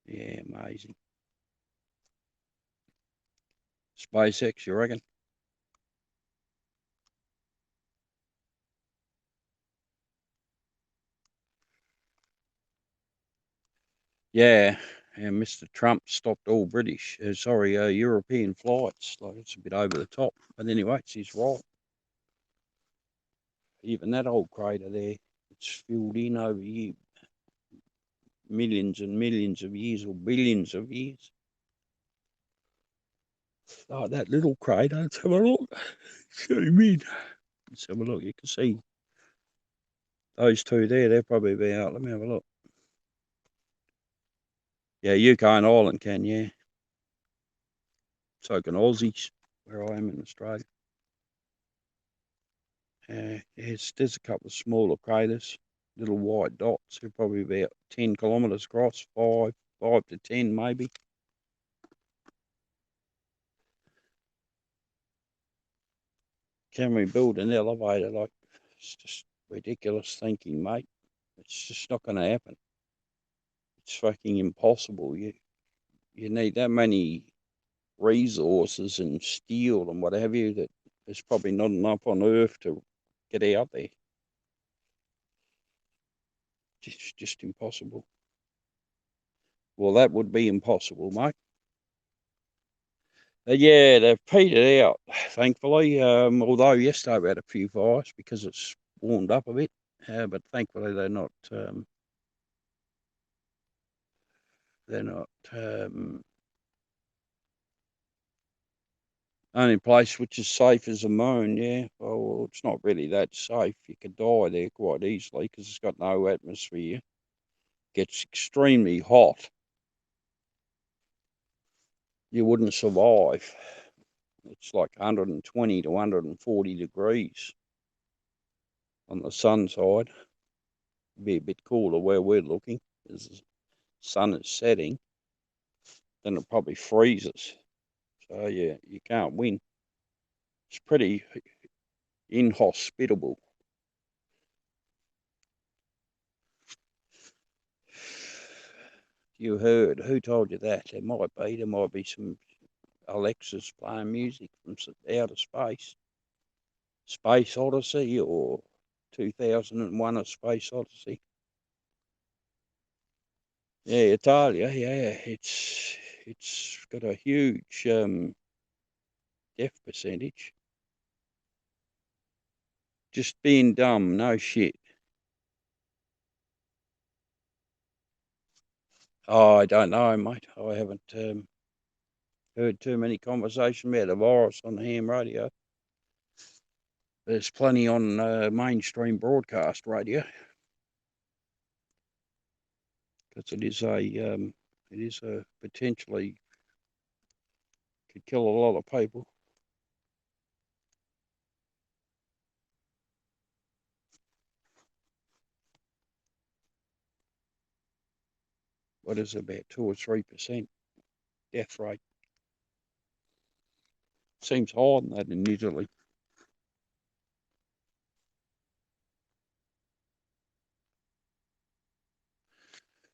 Yeah, amazing. SpaceX, you reckon? Yeah, and Mr. Trump stopped all European flights. Like, it's a bit over the top. But anyway, it's his right. Even that old crater there, it's filled in over here, millions and millions of years or billions of years. Oh, that little crater, let's have a look. Zoom in. Let's have a look. You can see those two there, they're probably about, let me have a look. Yeah, UK and Ireland can, yeah. So can Aussies, where I am in Australia. There's a couple of smaller craters, little white dots. They're probably about 10 kilometres across, 5 to 10 maybe. Can we build an elevator? Like, it's just ridiculous thinking, mate. It's just not going to happen. It's fucking impossible. You need that many resources and steel and what have you that there's probably not enough on Earth to get out there. Just impossible. Well, that would be impossible, mate. Yeah, they've petered out, thankfully. Although yesterday we had a few fires because it's warmed up a bit. But thankfully they're not They're not. Only place which is safe is the moon, yeah. Well, it's not really that safe. You could die there quite easily because it's got no atmosphere. It gets extremely hot. You wouldn't survive. It's like 120 to 140 degrees on the sun side. It'd be a bit cooler where we're looking as the sun is setting. Then it probably freezes. So yeah, you can't win. It's pretty inhospitable. You heard, who told you that? There might be some Alexas playing music from outer space. Space Odyssey or 2001 A Space Odyssey. Yeah, Italia, yeah, it's got a huge death percentage. Just being dumb, no shit. Oh, I don't know, mate. I haven't heard too many conversations about the virus on the ham radio. There's plenty on mainstream broadcast radio. Because it is a potentially could kill a lot of people. What is it, about 2 or 3% death rate? Seems higher than that in Italy.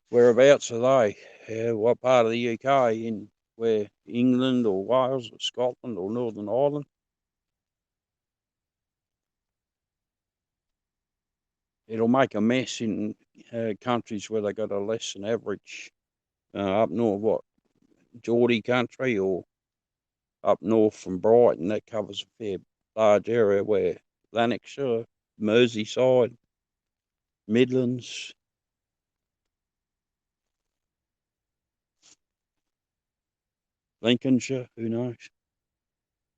Whereabouts are they? What part of the UK? In where? England or Wales or Scotland or Northern Ireland? It'll make a mess in countries where they got a less than average. Up north, what? Geordie country or up north from Brighton, that covers a fair large area where Lanarkshire, Merseyside, Midlands. Lincolnshire, who knows?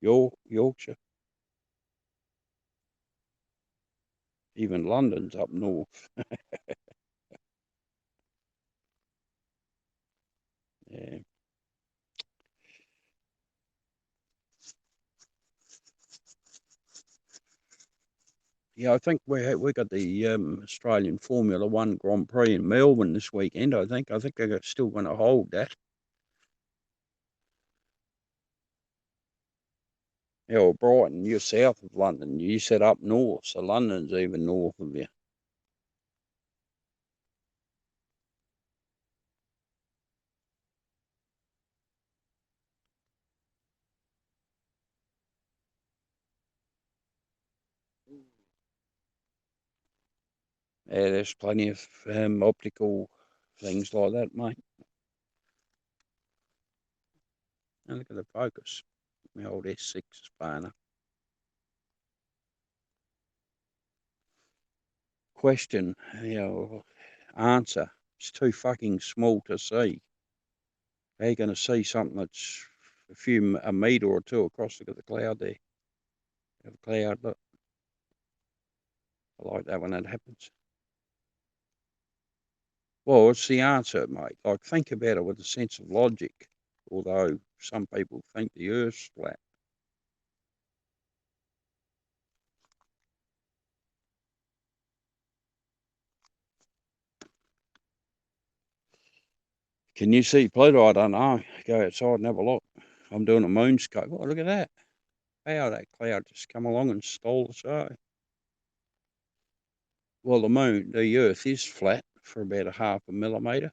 Yorkshire, even London's up north. Yeah, yeah. I think we got the Australian Formula One Grand Prix in Melbourne this weekend. I think they're still going to hold that. Yeah, well, Brighton, you're south of London. You said up north, so London's even north of you. Yeah, there's plenty of optical things like that, mate. And look at the focus. My old S6 spanner. Question, answer. It's too fucking small to see. How are you going to see something that's a metre or two across? Look at the cloud there. The cloud, look. I like that when that happens. Well, it's the answer, mate. Like, think about it with a sense of logic. Although some people think the Earth's flat. Can you see Pluto? I don't know. Go outside and have a look. I'm doing a moonscope. Oh, look at that. How that cloud just come along and stole the show. Well, the Earth is flat for about a half a millimetre.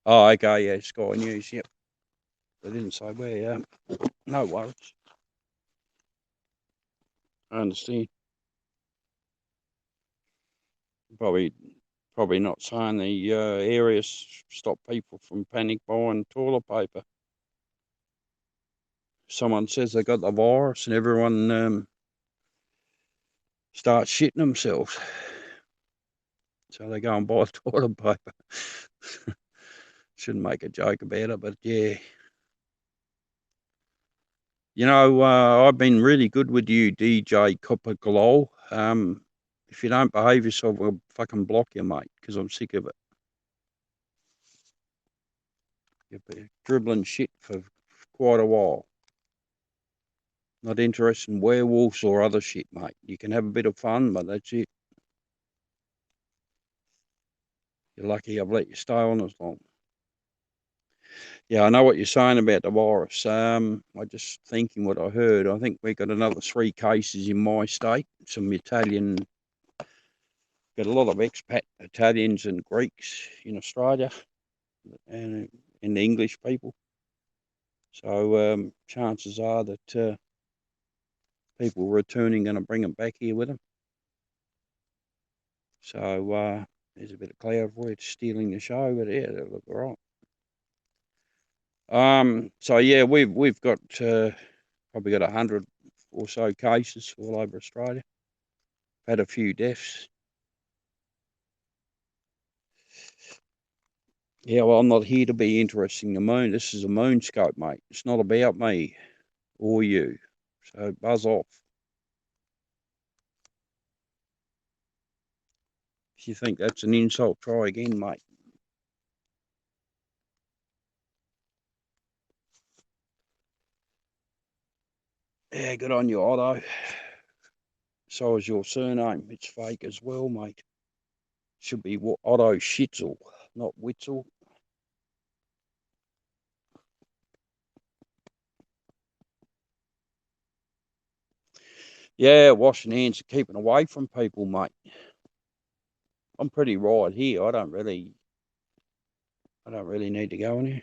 Oh, okay, yeah, Sky News, yep. They didn't say where, no worries. I understand. Probably not saying the areas stop people from panic buying toilet paper. Someone says they got the virus and everyone start shitting themselves. So they go and buy toilet paper. Shouldn't make a joke about it, but yeah. You know, I've been really good with you, DJ Copper Glow. If you don't behave yourself, I'll fucking block you, mate, because I'm sick of it. You've been dribbling shit for quite a while. Not interested in werewolves or other shit, mate. You can have a bit of fun, but that's it. You're lucky I've let you stay on as long. Yeah, I know what you're saying about the virus. I just thinking what I heard. I think we got another 3 cases in my state. Some Italian, got a lot of expat Italians and Greeks in Australia, and the English people. So chances are that people returning going to bring them back here with them. So there's a bit of cloud for it stealing the show, but yeah, they look all right. So yeah, we've got probably got 100 or so cases all over Australia. Had a few deaths. Yeah, well, I'm not here to be interesting the moon. This is a moonscope, mate. It's not about me or you. So buzz off. If you think that's an insult, try again, mate. Yeah, good on you, Otto. So is your surname. It's fake as well, mate. Should be Otto Schitzel, not Witzel. Yeah, washing hands and keeping away from people, mate. I'm pretty right here. I don't really need to go in here.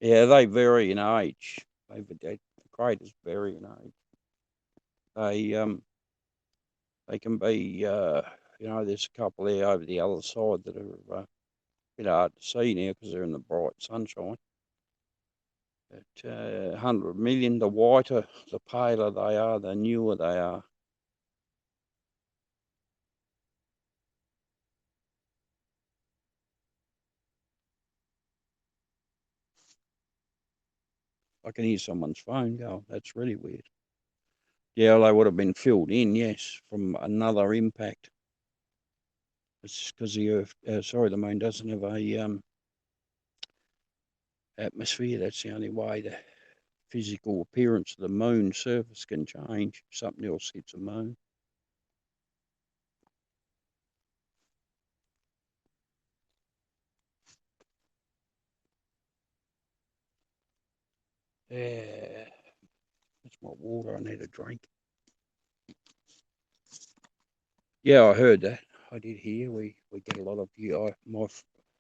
Yeah, they vary in age. The graders vary in age. They can be, you know, there's a couple there over the other side that are a bit hard to see now because they're in the bright sunshine. But 100 million, the whiter, the paler they are, the newer they are. I can hear someone's phone go. That's really weird. Yeah, they would have been filled in, yes, from another impact. It's because the Earth, the moon doesn't have a atmosphere. That's the only way the physical appearance of the moon surface can change. Something else hits the moon. Yeah, that's my water. I need a drink. Yeah, I heard that. I did hear. We get a lot of you.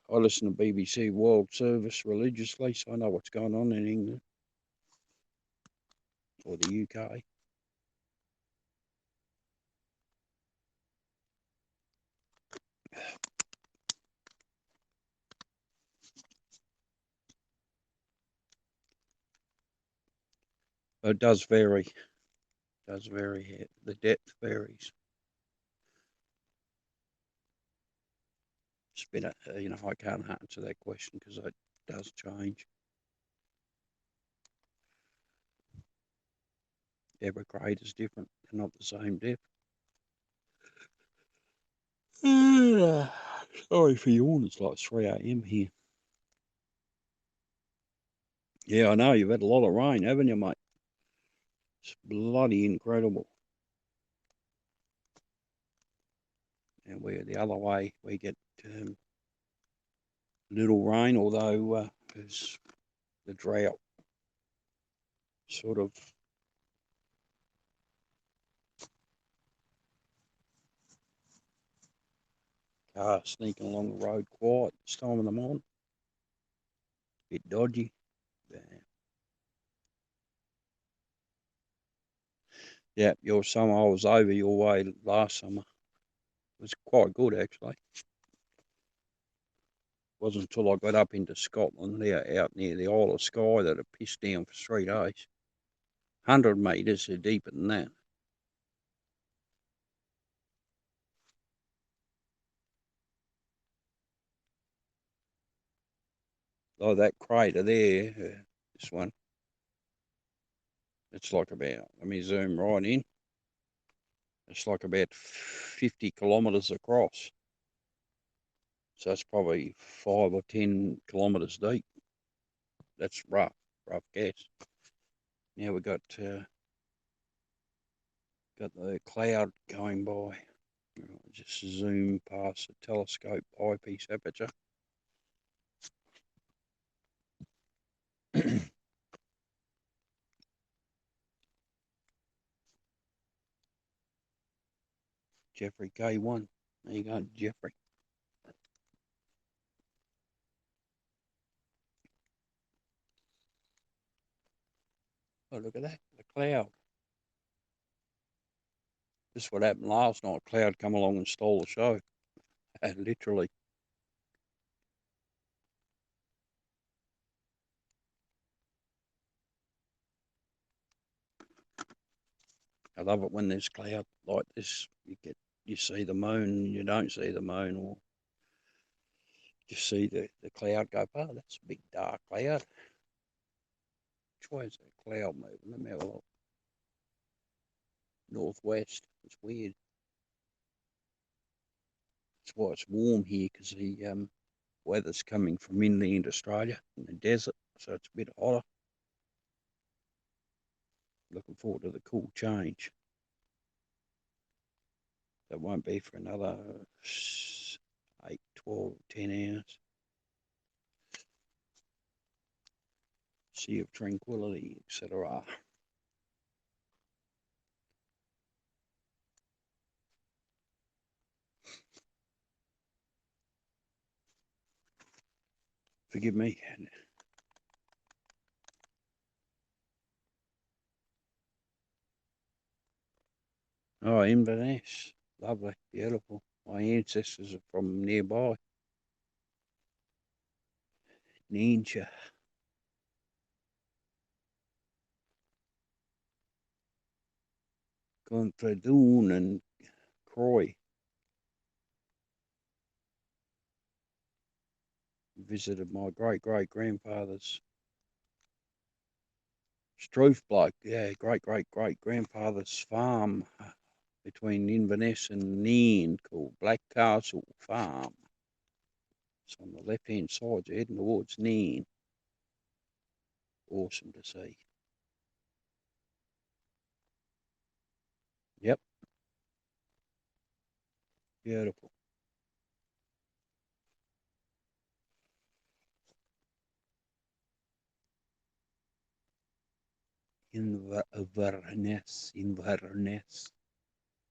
I listen to BBC World Service religiously, so I know what's going on in England or the UK. It does vary. It does vary. The depth varies. It's been you know, I can't answer that question because it does change. Every grade is different. They're not the same depth. Sorry for yawn. It's like 3 a.m. here. Yeah, I know. You've had a lot of rain, haven't you, mate? It's bloody incredible. And we're the other way. We get little rain, although there's the drought sort of. Car sneaking along the road quiet this time of the morning. Bit dodgy. Yeah, your summer, I was over your way last summer. It was quite good, actually. It wasn't until I got up into Scotland, there out near the Isle of Skye, that it pissed down for 3 days. 100 metres, deeper than that. Oh, that crater there, this one, it's like about, let me zoom right in. It's like about 50 kilometres across. So it's probably 5 or 10 kilometres deep. That's rough guess. Now we got the cloud going by. I'll just zoom past the telescope eyepiece aperture. Jeffrey K1. There you go, Jeffrey. Oh, look at that, the cloud. This is what happened last night. Cloud come along and stole the show. Literally. I love it when there's cloud like this. You see the moon, you don't see the moon, or you see the cloud go, oh, that's a big dark cloud. Which way is that cloud moving? Let me have a look. Northwest. It's weird. That's why it's warm here, because the weather's coming from inland Australia in the desert, so it's a bit hotter. Looking forward to the cool change. That won't be for another 8, 12, 10 hours. Sea of tranquility, etc. Forgive me. Oh, Inverness. Lovely, beautiful. My ancestors are from nearby. Ninja. Doon and Croy. Visited my great-great-grandfather's Struth bloke, yeah, great-great-great-grandfather's farm between Inverness and Nairn called Black Castle Farm. It's on the left-hand side, you're heading towards Nairn. Awesome to see. Yep. Beautiful. Inverness.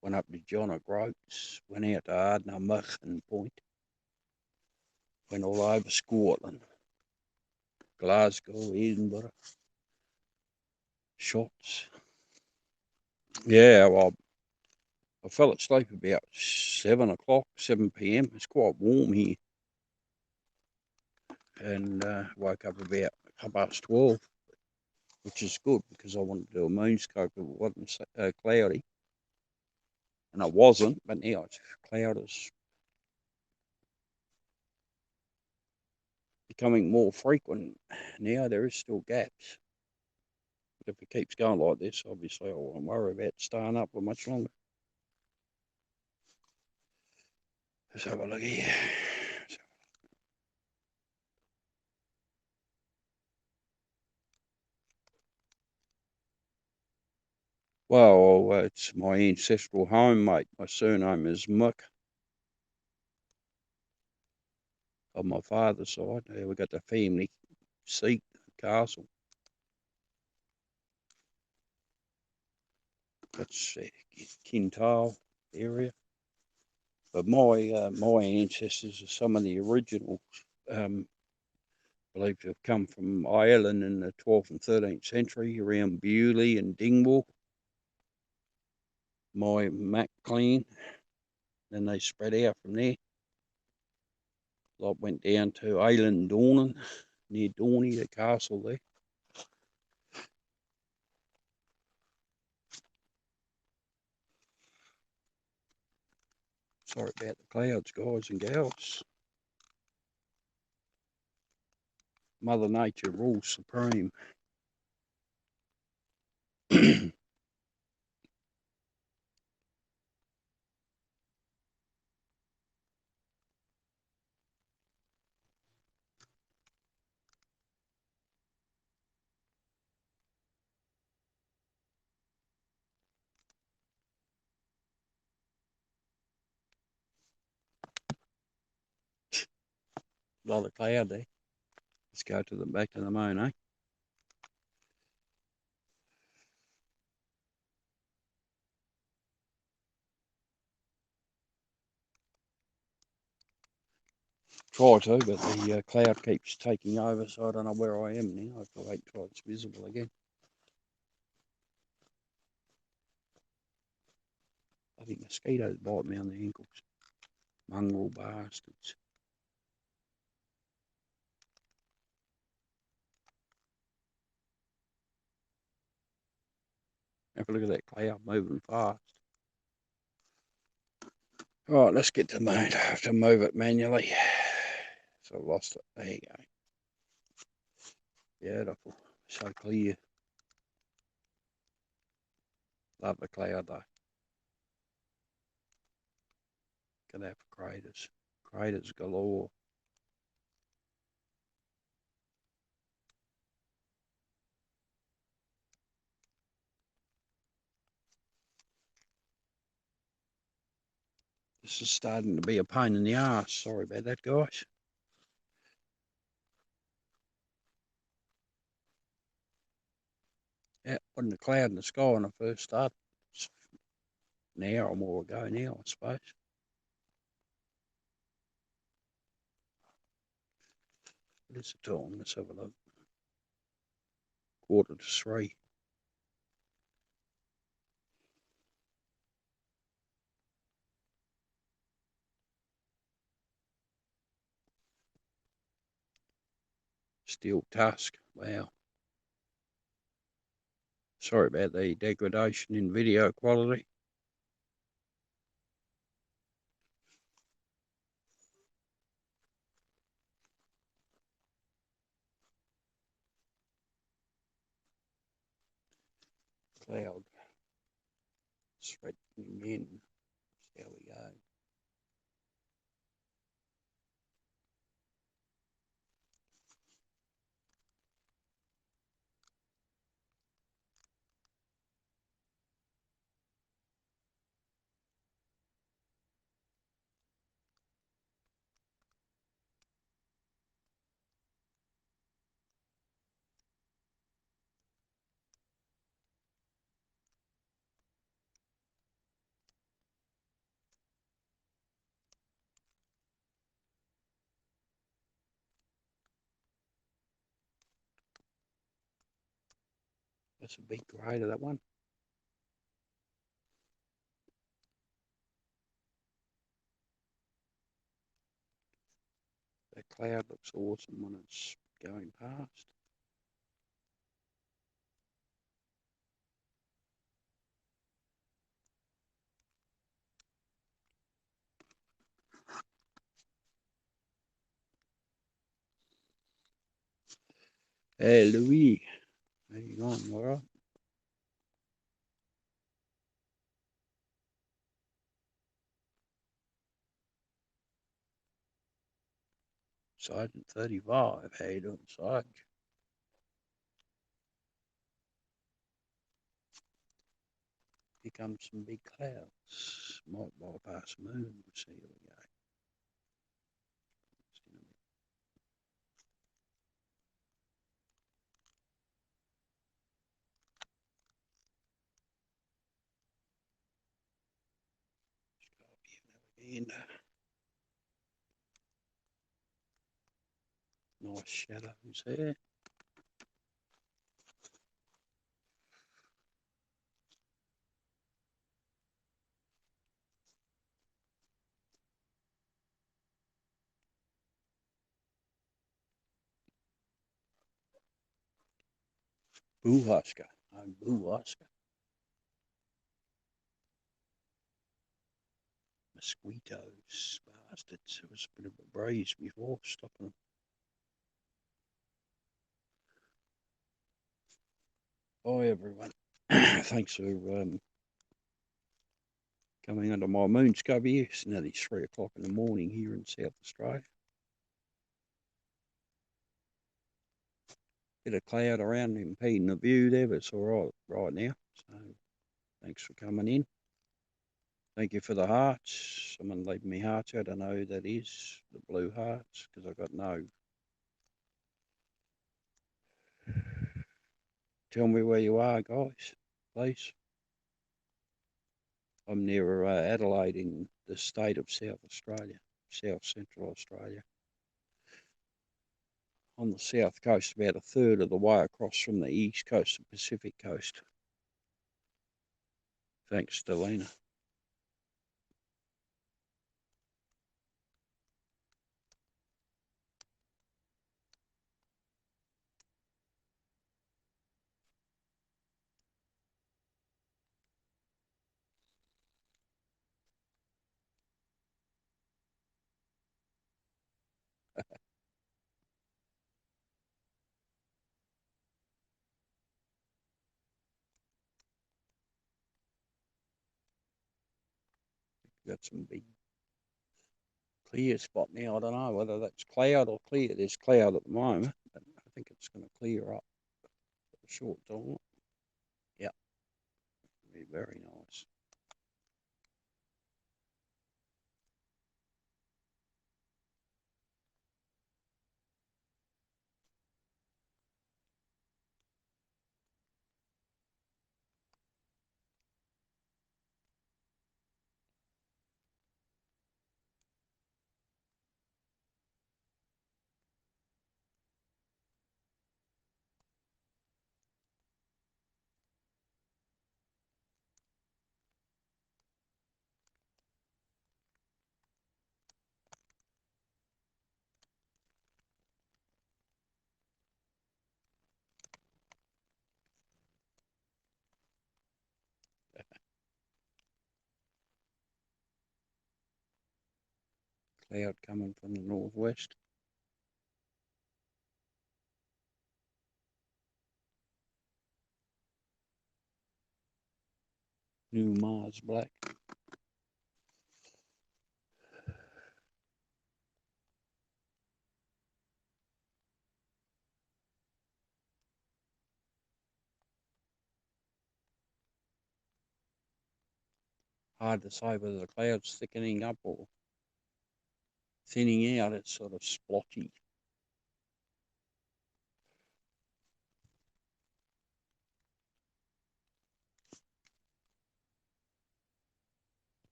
Went up to John O'Groats, went out to Ardnamurchan Point, went all over Scotland, Glasgow, Edinburgh, shots. Yeah, well, I fell asleep about 7 o'clock, 7 p.m. It's quite warm here. And woke up about 12:30, which is good because I wanted to do a moonscope if it wasn't cloudy. And it wasn't, but now it's cloud is becoming more frequent. Now there is still gaps. But if it keeps going like this, obviously I won't worry about staying up for much longer. Let's have a look here. Well, it's my ancestral home, mate. My surname is Mick. On my father's side, we got the family seat, castle. That's Kintal area. But my ancestors are some of the originals. Believed to have come from Ireland in the 12th and 13th century, around Bewley and Dingwall. My Mac clan. Then they spread out from there. Like went down to Aylan Dornan, near Dorney, the castle there. Sorry about the clouds, guys and gals. Mother Nature rules supreme. Lot of cloud there. Let's go to the back to the moon, eh? Try to, but the cloud keeps taking over, so I don't know where I am now. I have to wait until it's visible again. I think mosquitoes bite me on the ankles. Mongrel bastards. Have a look at that cloud moving fast. Right, let's get to the moon. I have to move it manually. So I lost it. There you go. Beautiful. So clear. Love the cloud though. Look at that for craters. Craters galore. This is starting to be a pain in the ass. Sorry about that, guys. Yeah, wasn't a cloud in the sky when I first started. It's an hour or more ago now, I suppose. What is the time? Let's have a look. 2:45. Steel tusk. Wow. Sorry about the degradation in video quality. Cloud threatening in. There we go. That's a big crater, that one. That cloud looks awesome when it's going past. Hey, Louis. How you going, all right? Sergeant 35. How you doing, Sarge? Here comes some big clouds. Might bypass the moon. We'll see. Here we go. And nice shadows there. Boo Husker. I'm Boo Husker. Mosquitoes, bastards. It was a bit of a breeze before stopping them. Hi everyone. Thanks for coming under my moonscope here. It's nearly 3 o'clock in the morning here in South Australia. Bit of cloud around impeding the view there, but it's all right now. So thanks for coming in. Thank you for the hearts. Someone leaving me hearts. I don't know who that is. The blue hearts, because I got no. Tell me where you are, guys, please. I'm near Adelaide in the state of South Australia, South Central Australia. On the south coast, about a third of the way across from the east coast to Pacific coast. Thanks, Delina. Got some big clear spot now. I don't know whether that's cloud or clear. There's cloud at the moment, but I think it's going to clear up for a short time. Yeah, be very nice. Cloud coming from the northwest. New Mars black. Hard to say whether the cloud's thickening up or thinning out. It's sort of splotchy.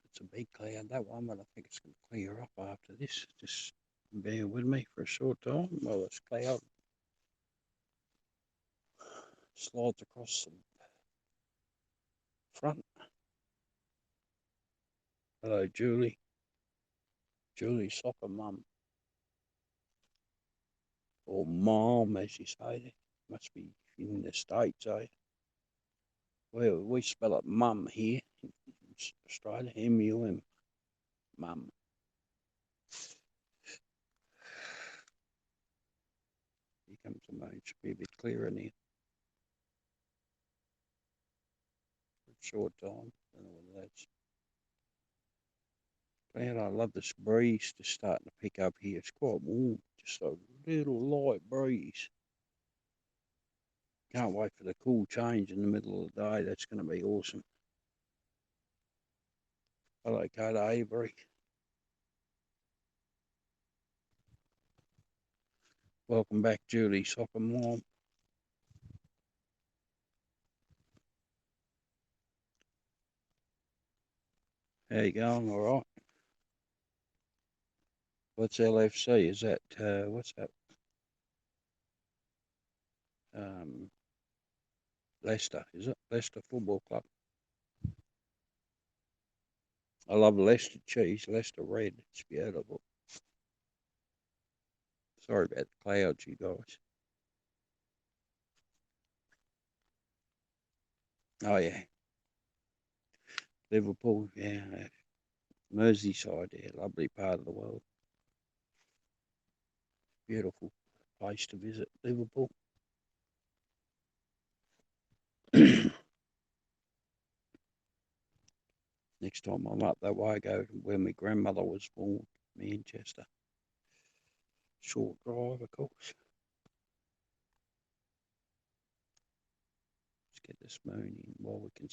It's a big cloud, that one, but I think it's going to clear up after this. Just bear with me for a short time while this cloud slides across the front. Hello, Julie. Julie, soccer mum. Or mom, as you say. Must be in the States, eh? Well, we spell it mum here in Australia. M-U-M. Mum. Here comes the moon. Should be a bit clearer in here. For a short time. I don't know whether that's... Man, I love this breeze just starting to pick up here. It's quite warm. Just a little light breeze. Can't wait for the cool change in the middle of the day. That's going to be awesome. Hello, Kate Avery. Welcome back, Julie, soccer mom. How you going? All right. What's LFC? Is that, what's that? Leicester, is it? Leicester Football Club. I love Leicester cheese, Leicester red. It's beautiful. Sorry about the clouds, you guys. Oh yeah, Liverpool, yeah, Merseyside, yeah, lovely part of the world. Beautiful place to visit, Liverpool. Next time I'm up that way, I go to where my grandmother was born, Manchester. Short drive, of course. Let's get this moon in while we can.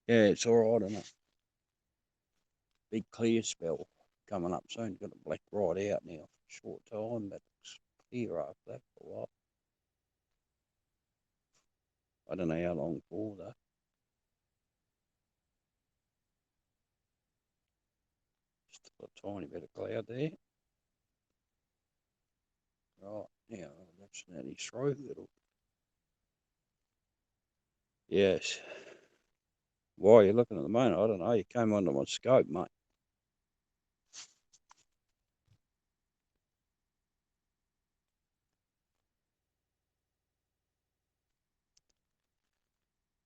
Yeah, it's all right, isn't it? Big clear spell coming up soon. Got a black right out now for a short time, but it's clear after that for a while. I don't know how long for though. Just a tiny bit of cloud there. Right, now that's nearly through. Yes. Why are you looking at the moment? I don't know. You came onto my scope, mate.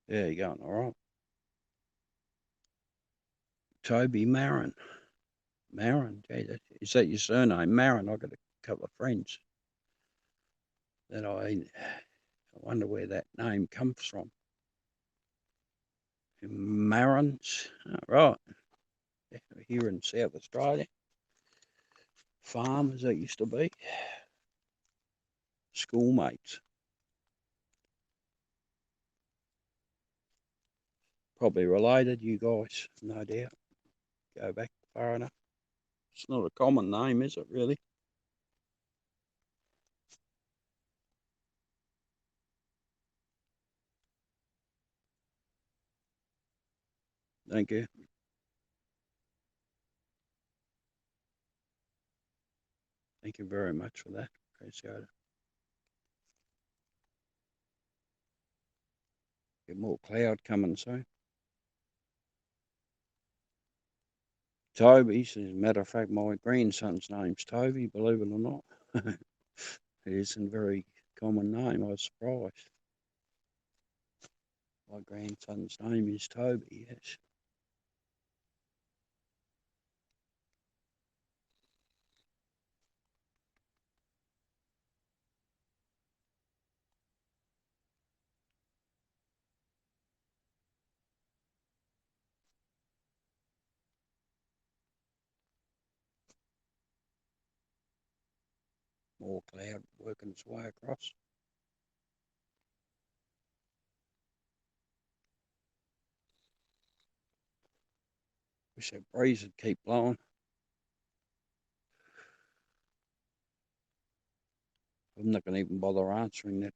Yeah, you're going all right. Toby Marin. Marin, is that your surname? Marin, I've got a couple of friends that I wonder where that name comes from. Marins, right. Here in South Australia. Farm, as it used to be. Schoolmates. Probably related, you guys, no doubt. Go back far enough. It's not a common name, is it, really? Thank you. Thank you very much for that. Appreciate it. Get more cloud coming soon. Toby's, as a matter of fact, my grandson's name's Toby, believe it or not. It isn't a very common name, I was surprised. My grandson's name is Toby, yes. More cloud working its way across. Wish that breeze would keep blowing. I'm not going to even bother answering that.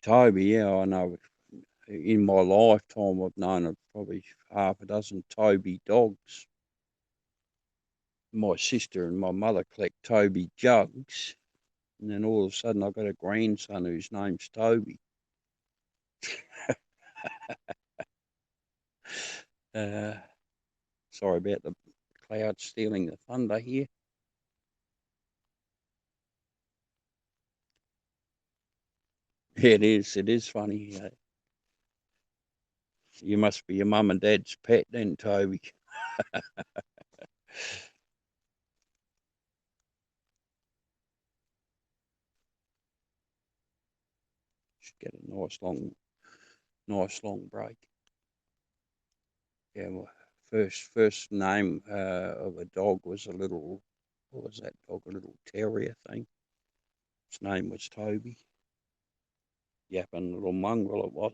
Toby, yeah, I know. In my lifetime, I've known probably half a dozen Toby dogs. My sister and my mother collect Toby jugs. And then all of a sudden, I've got a grandson whose name's Toby. Uh, sorry about the clouds stealing the thunder here. It is. It is funny. You must be your mum and dad's pet then, Toby. Should get a nice long break. Yeah, my first name of a dog was a little, what was that dog? A little terrier thing. Its name was Toby. Yapping little mongrel it was.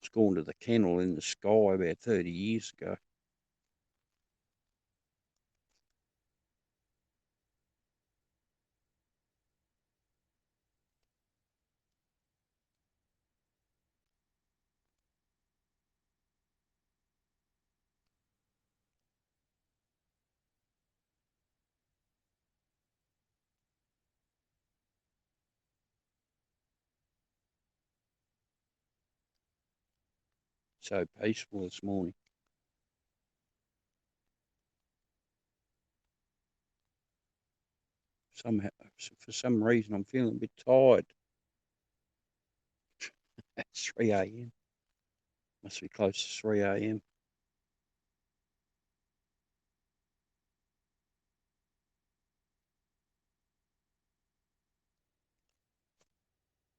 It's gone to the kennel in the sky about 30 years ago. So peaceful this morning. Somehow, for some reason, I'm feeling a bit tired. It's 3 a.m. Must be close to 3 a.m.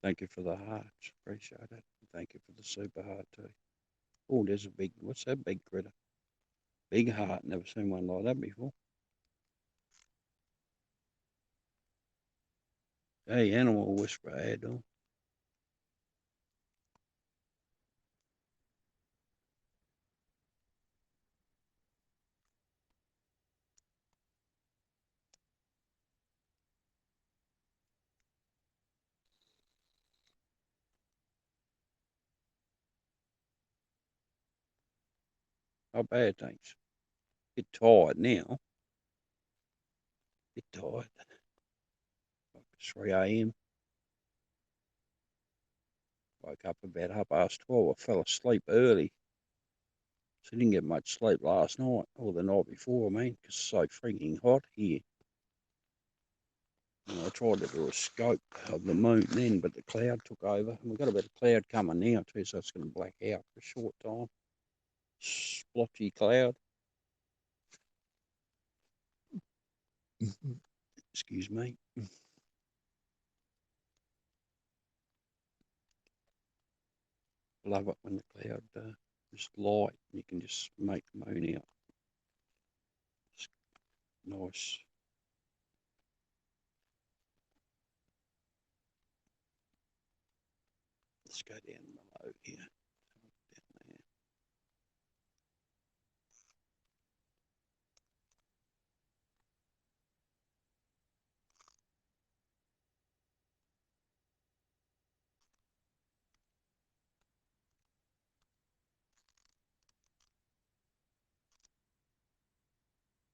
Thank you for the hearts. Appreciate it. Thank you for the super heart too. Oh, there's a big, what's that big critter? Big heart. Never seen one like that before. Hey, animal whisperer, how you doing? Not bad, thanks. Bit tired now. Bit tired. It's 3 a.m. Woke up about 12:30. I fell asleep early. So I didn't get much sleep last night, or the night before, I mean, because it's so freaking hot here. And I tried to do a scope of the moon then, but the cloud took over. And we've got a bit of cloud coming now too, so it's going to black out for a short time. Splotchy cloud. Excuse me. Love it when the cloud is light. You can just make the moon out. It's nice. Let's go down below here. Down there.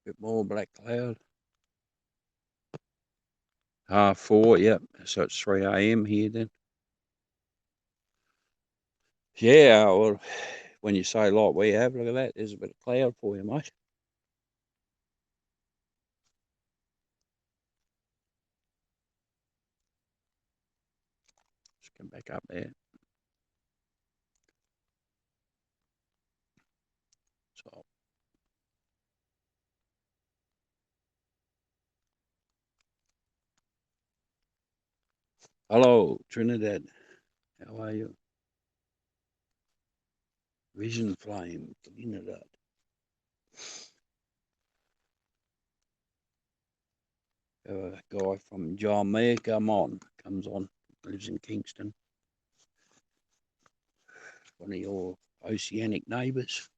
Bit more black cloud. 4:30, yep. So it's 3 a.m. here then. Yeah, well, when you say like we have, look at that. There's a bit of cloud for you, mate. Just come back up there. So, hello, Trinidad. How are you? Vision Flame, Trinidad. A guy from Jamaica comes on, lives in Kingston. One of your oceanic neighbours.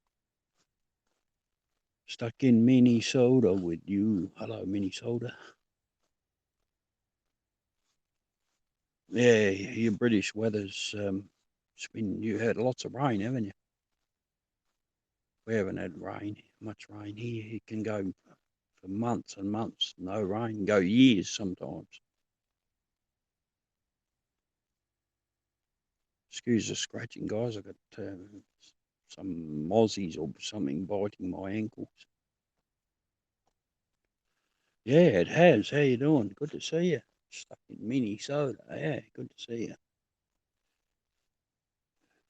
Stuck in Minnesota with you. Hello, Minnesota. Yeah, your British weather's you had lots of rain, haven't you? We haven't had much rain here. It can go for months and months, no rain, go years sometimes. Excuse the scratching, guys. I've got some mozzies or something biting my ankles. Yeah, it has. How you doing? Good to see you. Stuck in Minnesota. Yeah, good to see you.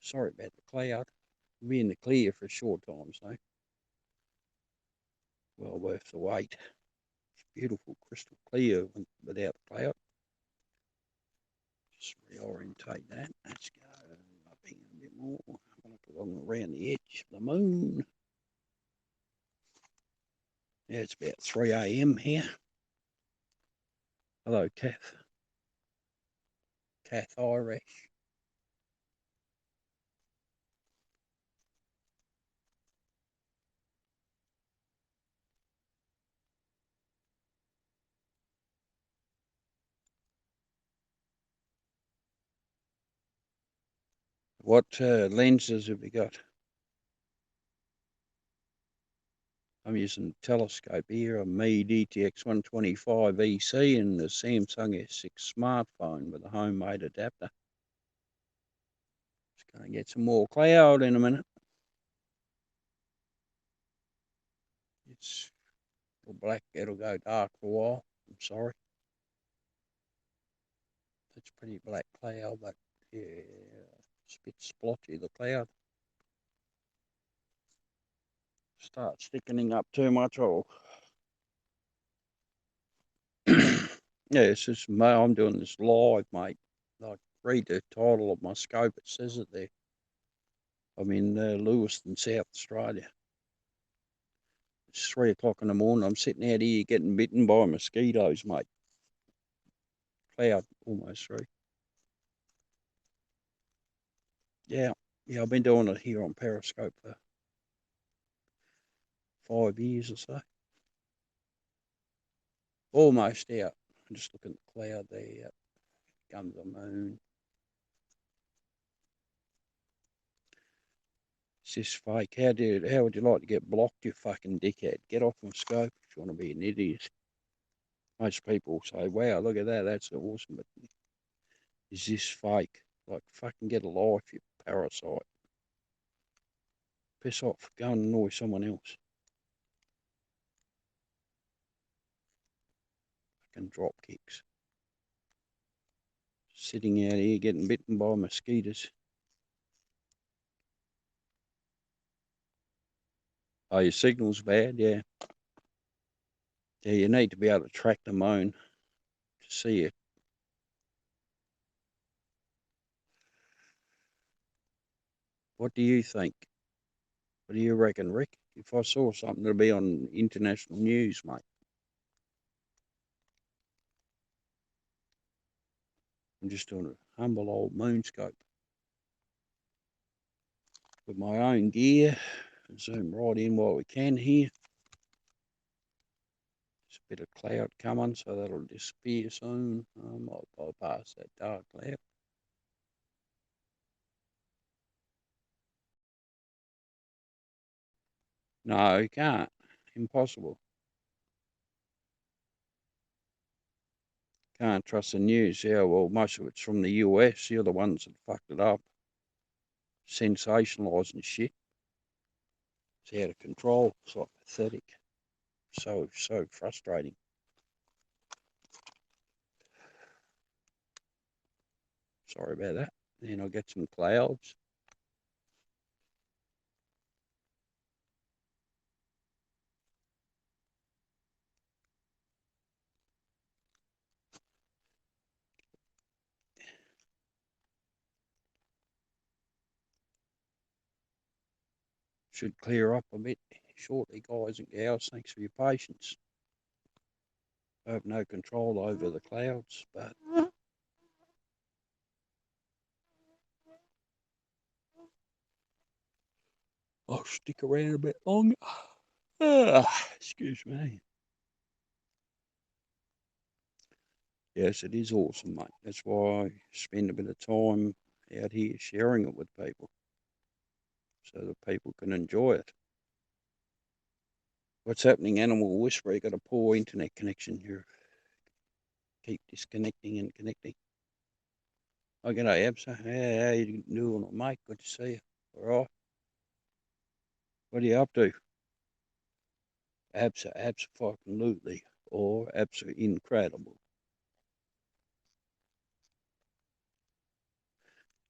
Sorry about the cloud. We'll be in the clear for a short time, so well worth the wait. It's beautiful, crystal clear without the cloud. Just reorientate that. Let's go up here a bit more. Along around the edge of the moon. Yeah, it's about 3 a.m. here. Hello, Kath. Kath Irish. What lenses have you got? I'm using a telescope here, a MEADE ETX125EC and the Samsung S6 smartphone with a homemade adapter. Just going to get some more cloud in a minute. it's black. It'll go dark for a while. I'm sorry. It's pretty black cloud, but yeah, it's a bit splotchy, the cloud. Starts thickening up too much. Oh, yeah, it's just, I'm doing this live, mate. Like, read the title of my scope. It says it there. I'm in Lewiston, South Australia. It's 3 o'clock in the morning. I'm sitting out here getting bitten by mosquitoes, mate. Cloud almost 3. Yeah, I've been doing it here on Periscope for 5 years or so. Almost out. I'm just looking at the cloud there. Comes the moon. It's just fake. How would you like to get blocked, you fucking dickhead? Get off my scope if you want to be an idiot. Most people say, wow, look at that, that's awesome, but is this fake? Like, fucking get a life, you parasite. Piss off, go and annoy someone else. Fucking drop kicks. Sitting out here getting bitten by mosquitoes. Oh, your signal's bad, yeah. Yeah, you need to be able to track the moon to see it. What do you think? What do you reckon, Rick? If I saw something, it'll be on international news, mate. I'm just doing a humble old moonscope with my own gear. Zoom right in while we can here. There's a bit of cloud coming, so that'll disappear soon. I might bypass that dark cloud. No, you can't. Impossible. Can't trust the news. Yeah, well, most of it's from the US. You're the ones that fucked it up. Sensationalising shit. It's out of control. It's like pathetic. So frustrating. Sorry about that. Then I'll get some clouds. Should clear up a bit shortly, guys and gals. Thanks for your patience. I have no control over the clouds, but I'll stick around a bit longer. Excuse me. Yes, it is awesome, mate. That's why I spend a bit of time out here sharing it with people so that people can enjoy it. What's happening, Animal Whisperer? You got a poor internet connection. You keep disconnecting and connecting. Oh, g'day, Absa. How you doing, mate? Good to see you. All right. What are you up to? Abso-fucking-lutely, or abso-incredible.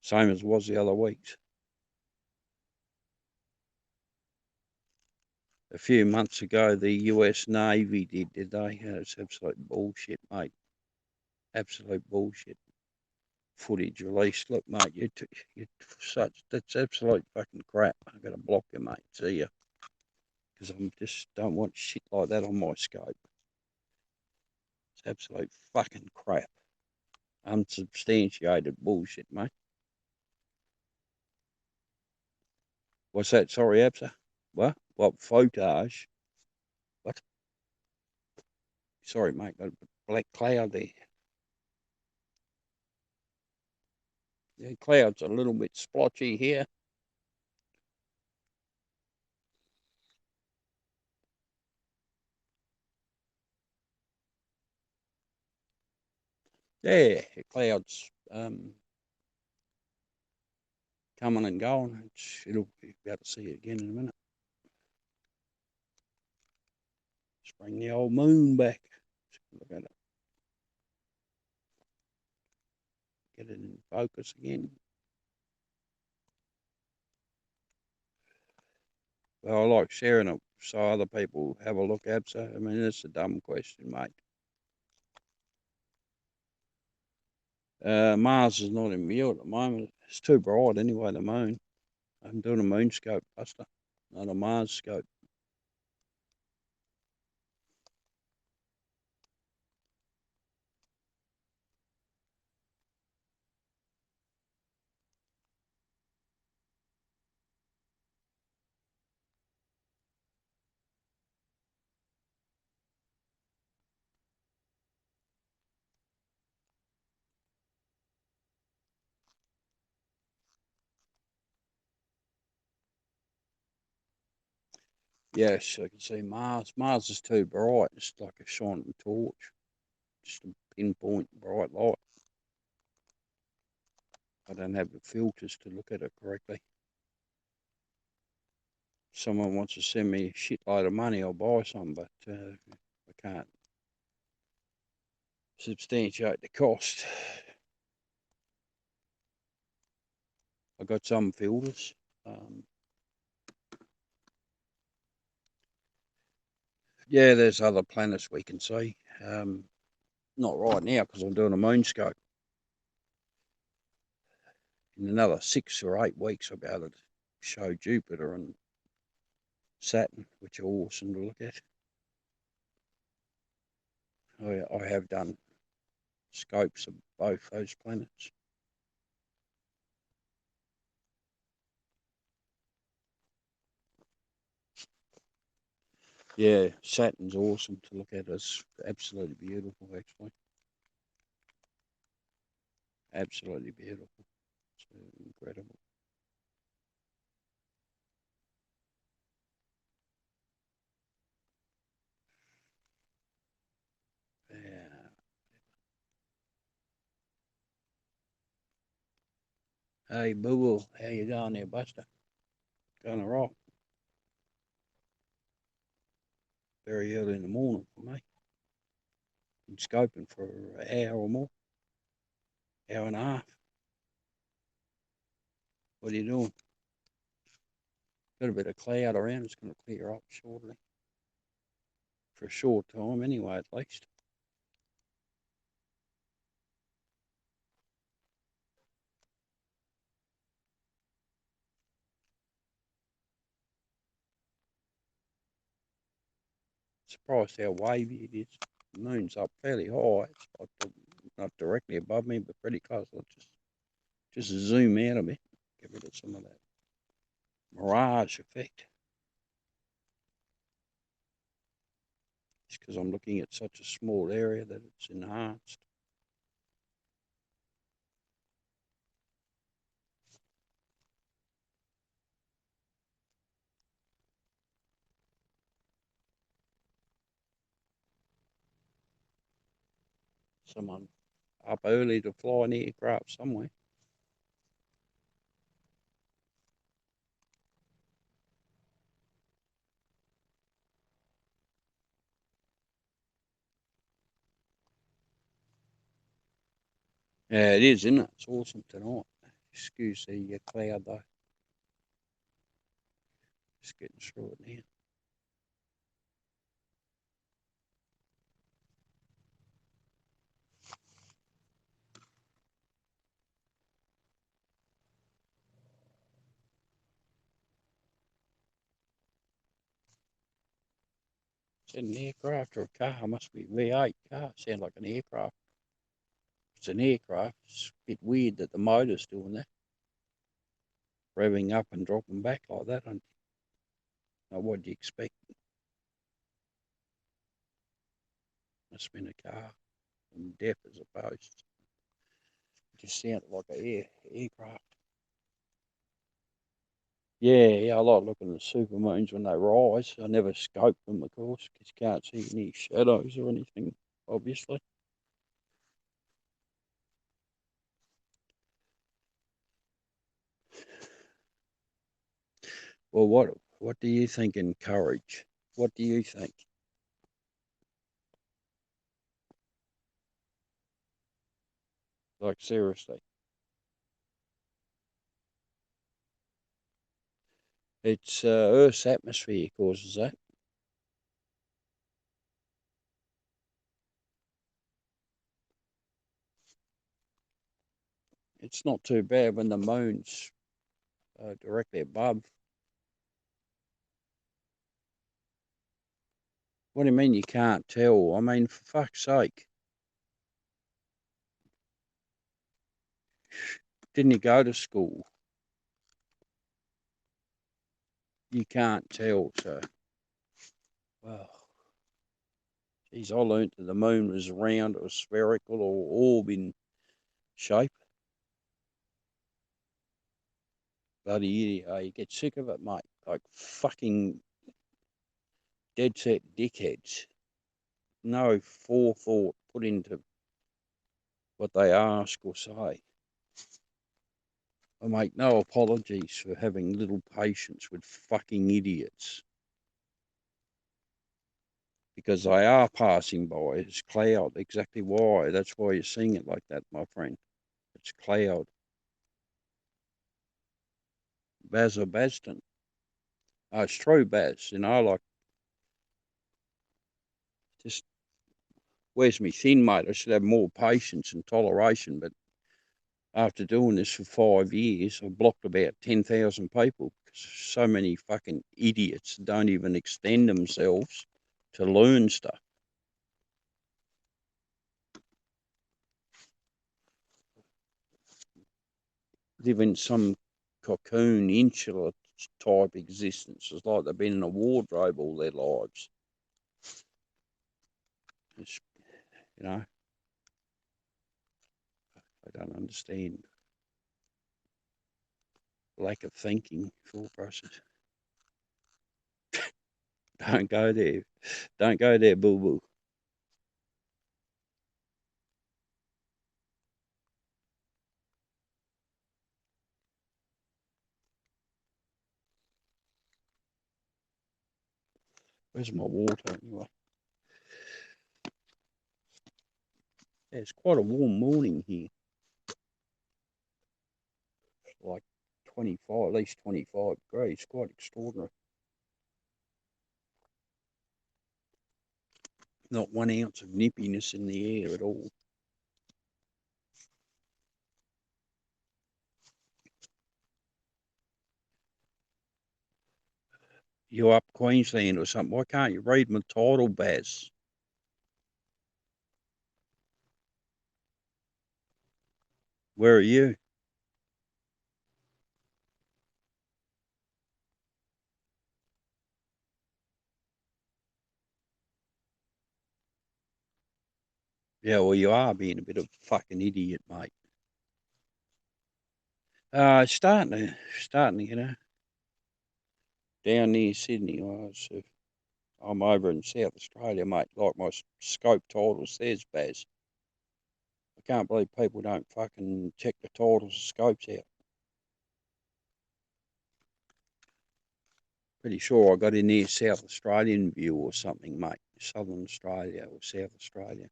Same as was the other weeks. A few months ago, the US Navy did they? It's absolute bullshit, mate. Absolute bullshit. Footage released. Look, mate, that's absolute fucking crap. I'm gonna block you, mate. See ya. Because I just don't want shit like that on my scope. It's absolute fucking crap. Unsubstantiated bullshit, mate. What's that? Sorry, Absa? What? What? Photage? What? Sorry, mate. Got a black cloud there. The cloud's a little bit splotchy here. Yeah, the cloud's coming and going. It'll be able to see it again in a minute. bring the old moon back. Look at it. Get it in focus again. Well, I like sharing it so other people have a look at. So, I mean, that's a dumb question, mate. Mars is not in view at the moment. It's too bright anyway, the moon. I'm doing a moon scope, Buster, not a Mars scope. Yes, I can see Mars. Mars is too bright. It's like a shining torch. Just a pinpoint bright light. I don't have the filters to look at it correctly. Someone wants to send me a shitload of money, I'll buy some, but I can't substantiate the cost. I got some filters. Yeah, there's other planets we can see. Not right now because I'm doing a moon scope. In another 6 or 8 weeks, I'll be able to show Jupiter and Saturn, which are awesome to look at. I have done scopes of both those planets. Yeah, Saturn's awesome to look at. It's absolutely beautiful, actually. Absolutely beautiful. It's incredible. Yeah. Hey, Boo, how you going there, Buster? Going to rock. Very early in the morning for me. Been scoping for an hour or more. Hour and a half. What are you doing? Got a bit of cloud around. It's going to clear up shortly. For a short time anyway, at least. Surprised how wavy it is. The moon's up fairly high. It's not directly above me, but pretty close. I'll just zoom out a bit. Get rid of some of that mirage effect. It's because I'm looking at such a small area that it's enhanced. Someone up early to fly an aircraft somewhere. Yeah, it is, isn't it? It's awesome tonight. Excuse the cloud though. Just getting through it now. Is it an aircraft or a car? It must be a V8 car. Sounds like an aircraft. It's an aircraft. It's a bit weird that the motor's doing that. Revving up and dropping back like that. Now, what do you expect? Must have been a car. I'm deaf as a post. It just sounded like an aircraft. Yeah, I like looking at the supermoons when they rise. I never scope them, of course, because you can't see any shadows or anything, obviously. Well, what do you think in courage? What do you think? Like, seriously. It's Earth's atmosphere causes that. It's not too bad when the moon's directly above. What do you mean you can't tell? I mean, for fuck's sake. Didn't you go to school? You can't tell, so. Well, geez, I learnt that the moon was round or spherical or orb in shape. Bloody idiot. You get sick of it, mate. Like fucking dead set dickheads. No forethought put into what they ask or say. I make no apologies for having little patience with fucking idiots. Because they are passing by. It's cloud. Exactly why. That's why you're seeing it like that, my friend. It's cloud. Baz or Baston. Oh, it's true, Baz. You know, like, just, where's me thin, mate? I should have more patience and toleration. But after doing this for 5 years, I've blocked about 10,000 people. So many fucking idiots don't even extend themselves to learn stuff. Live in some cocoon, insular type existence. It's like they've been in a wardrobe all their lives. It's, you know, I don't understand. Lack of thinking, thought process. Don't go there. Don't go there, boo boo. Where's my water anyway? Yeah, it's quite a warm morning here. It's like 25, at least 25 degrees. Quite extraordinary. Not 1 ounce of nippiness in the air at all. You up Queensland or something? Why can't you read my title, Baz? Where are you? Yeah, well, you are being a bit of a fucking idiot, mate. Starting to, down near Sydney. I'm over in South Australia, mate. Like my scope title says, Baz. I can't believe people don't fucking check the titles of scopes out. Pretty sure I got in there South Australian view or something, mate. Southern Australia or South Australia.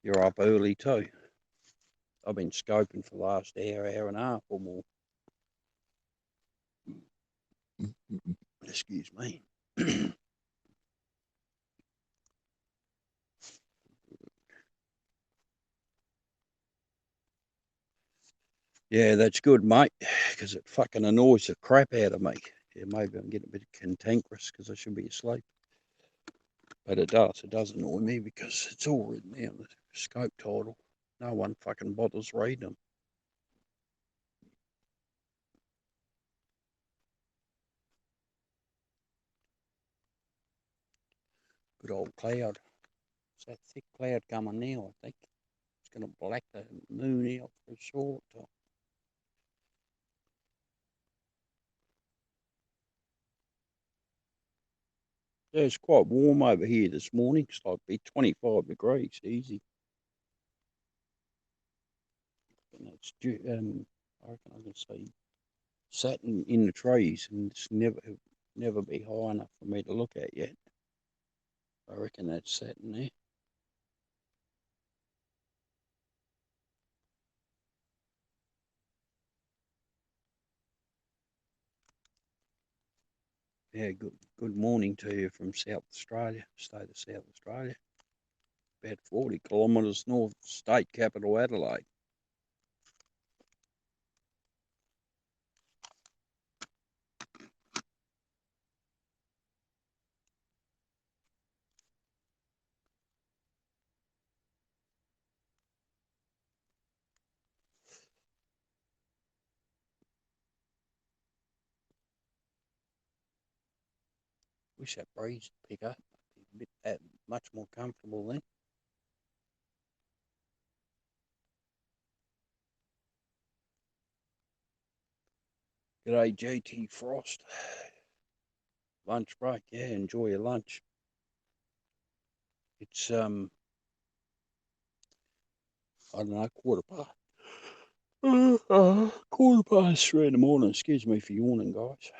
You're up early too. I've been scoping for the last hour and a half or more. Excuse me. Yeah, that's good, mate, because it fucking annoys the crap out of me. Yeah, maybe I'm getting a bit cantankerous because I should be asleep. But it does. It does annoy me because it's all written out in the scope title. No one fucking bothers reading them. Good old cloud. It's that thick cloud coming now, I think. It's going to black the moon out for a short time. Yeah, it's quite warm over here this morning. It's like be 25 degrees, easy. And it's I reckon I can see Saturn in the trees, and it's never be high enough for me to look at yet. I reckon that's sitting there. Yeah, good morning to you from South Australia, state of South Australia. About 40 kilometres north state capital Adelaide. Wish that breeze would pick up. A bit much more comfortable then. G'day GT Frost. Lunch break, yeah, enjoy your lunch. It's I don't know, quarter past 3 in the morning. Excuse me for yawning, guys.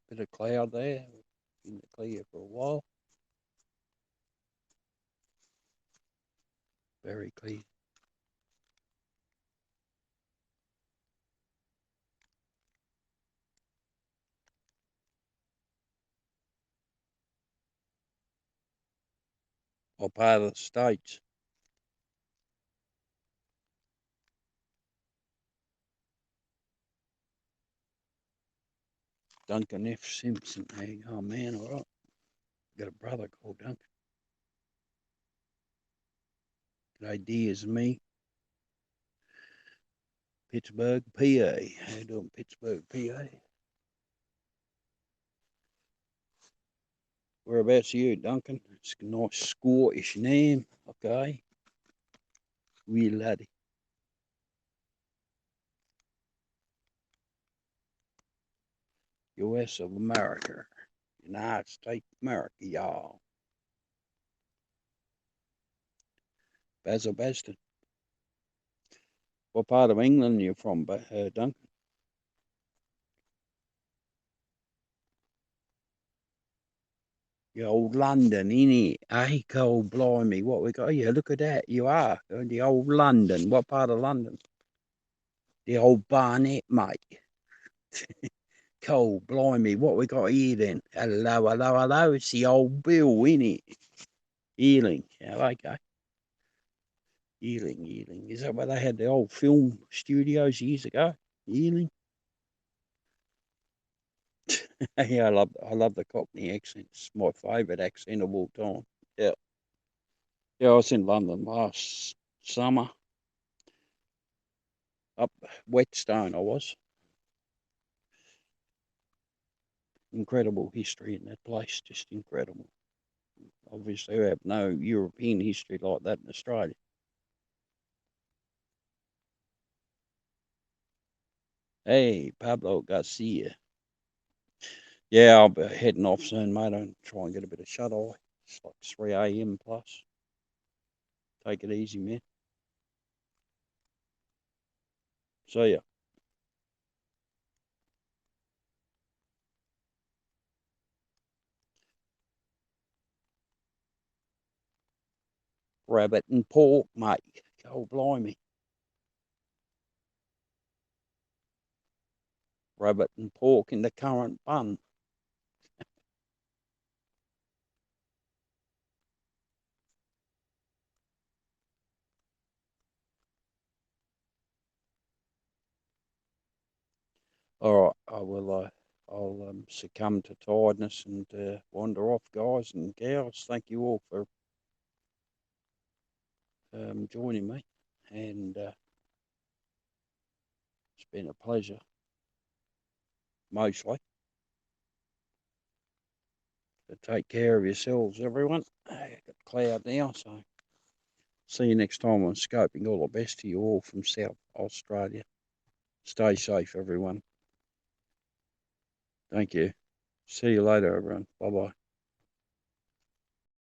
Bit of cloud there, in the clear for a while. Very clear. Or part of the States. Duncan F. Simpson. Hey, oh man, all right. Got a brother called Duncan. G'day, dears me. Pittsburgh, PA. How you doing, Pittsburgh, PA? Whereabouts are you, Duncan? It's a nice Scottish name, okay? Wee laddie. US of America. United States of America, y'all. Basil Baston. What part of England are you from, Duncan? The old London, innit? Hey, cold blimey, what we got here? Look at that, you are. The old London. What part of London? The old Barnet, mate. Cold blimey, what we got here then? Hello, hello, hello. It's the old Bill, innit? Ealing. Yeah, okay. Ealing. Is that where they had the old film studios years ago? Ealing. Yeah, I love the Cockney accent. It's my favourite accent of all time. Yeah. Yeah, I was in London last summer. Up Whetstone I was. Incredible history in that place, just incredible. Obviously we have no European history like that in Australia. Hey, Pablo Garcia. Yeah, I'll be heading off soon, mate. I'll try and get a bit of shut-eye. It's like 3 a.m. plus. Take it easy, man. See ya. Rabbit and pork, mate. Oh, blimey. Rabbit and pork in the currant bun. All right, I'll succumb to tiredness and wander off, guys and gals. Thank you all for joining me, and it's been a pleasure, mostly. So take care of yourselves, everyone. I got cloud now, so see you next time on Scoping. All the best to you all from South Australia. Stay safe, everyone. Thank you. See you later, everyone. Bye-bye.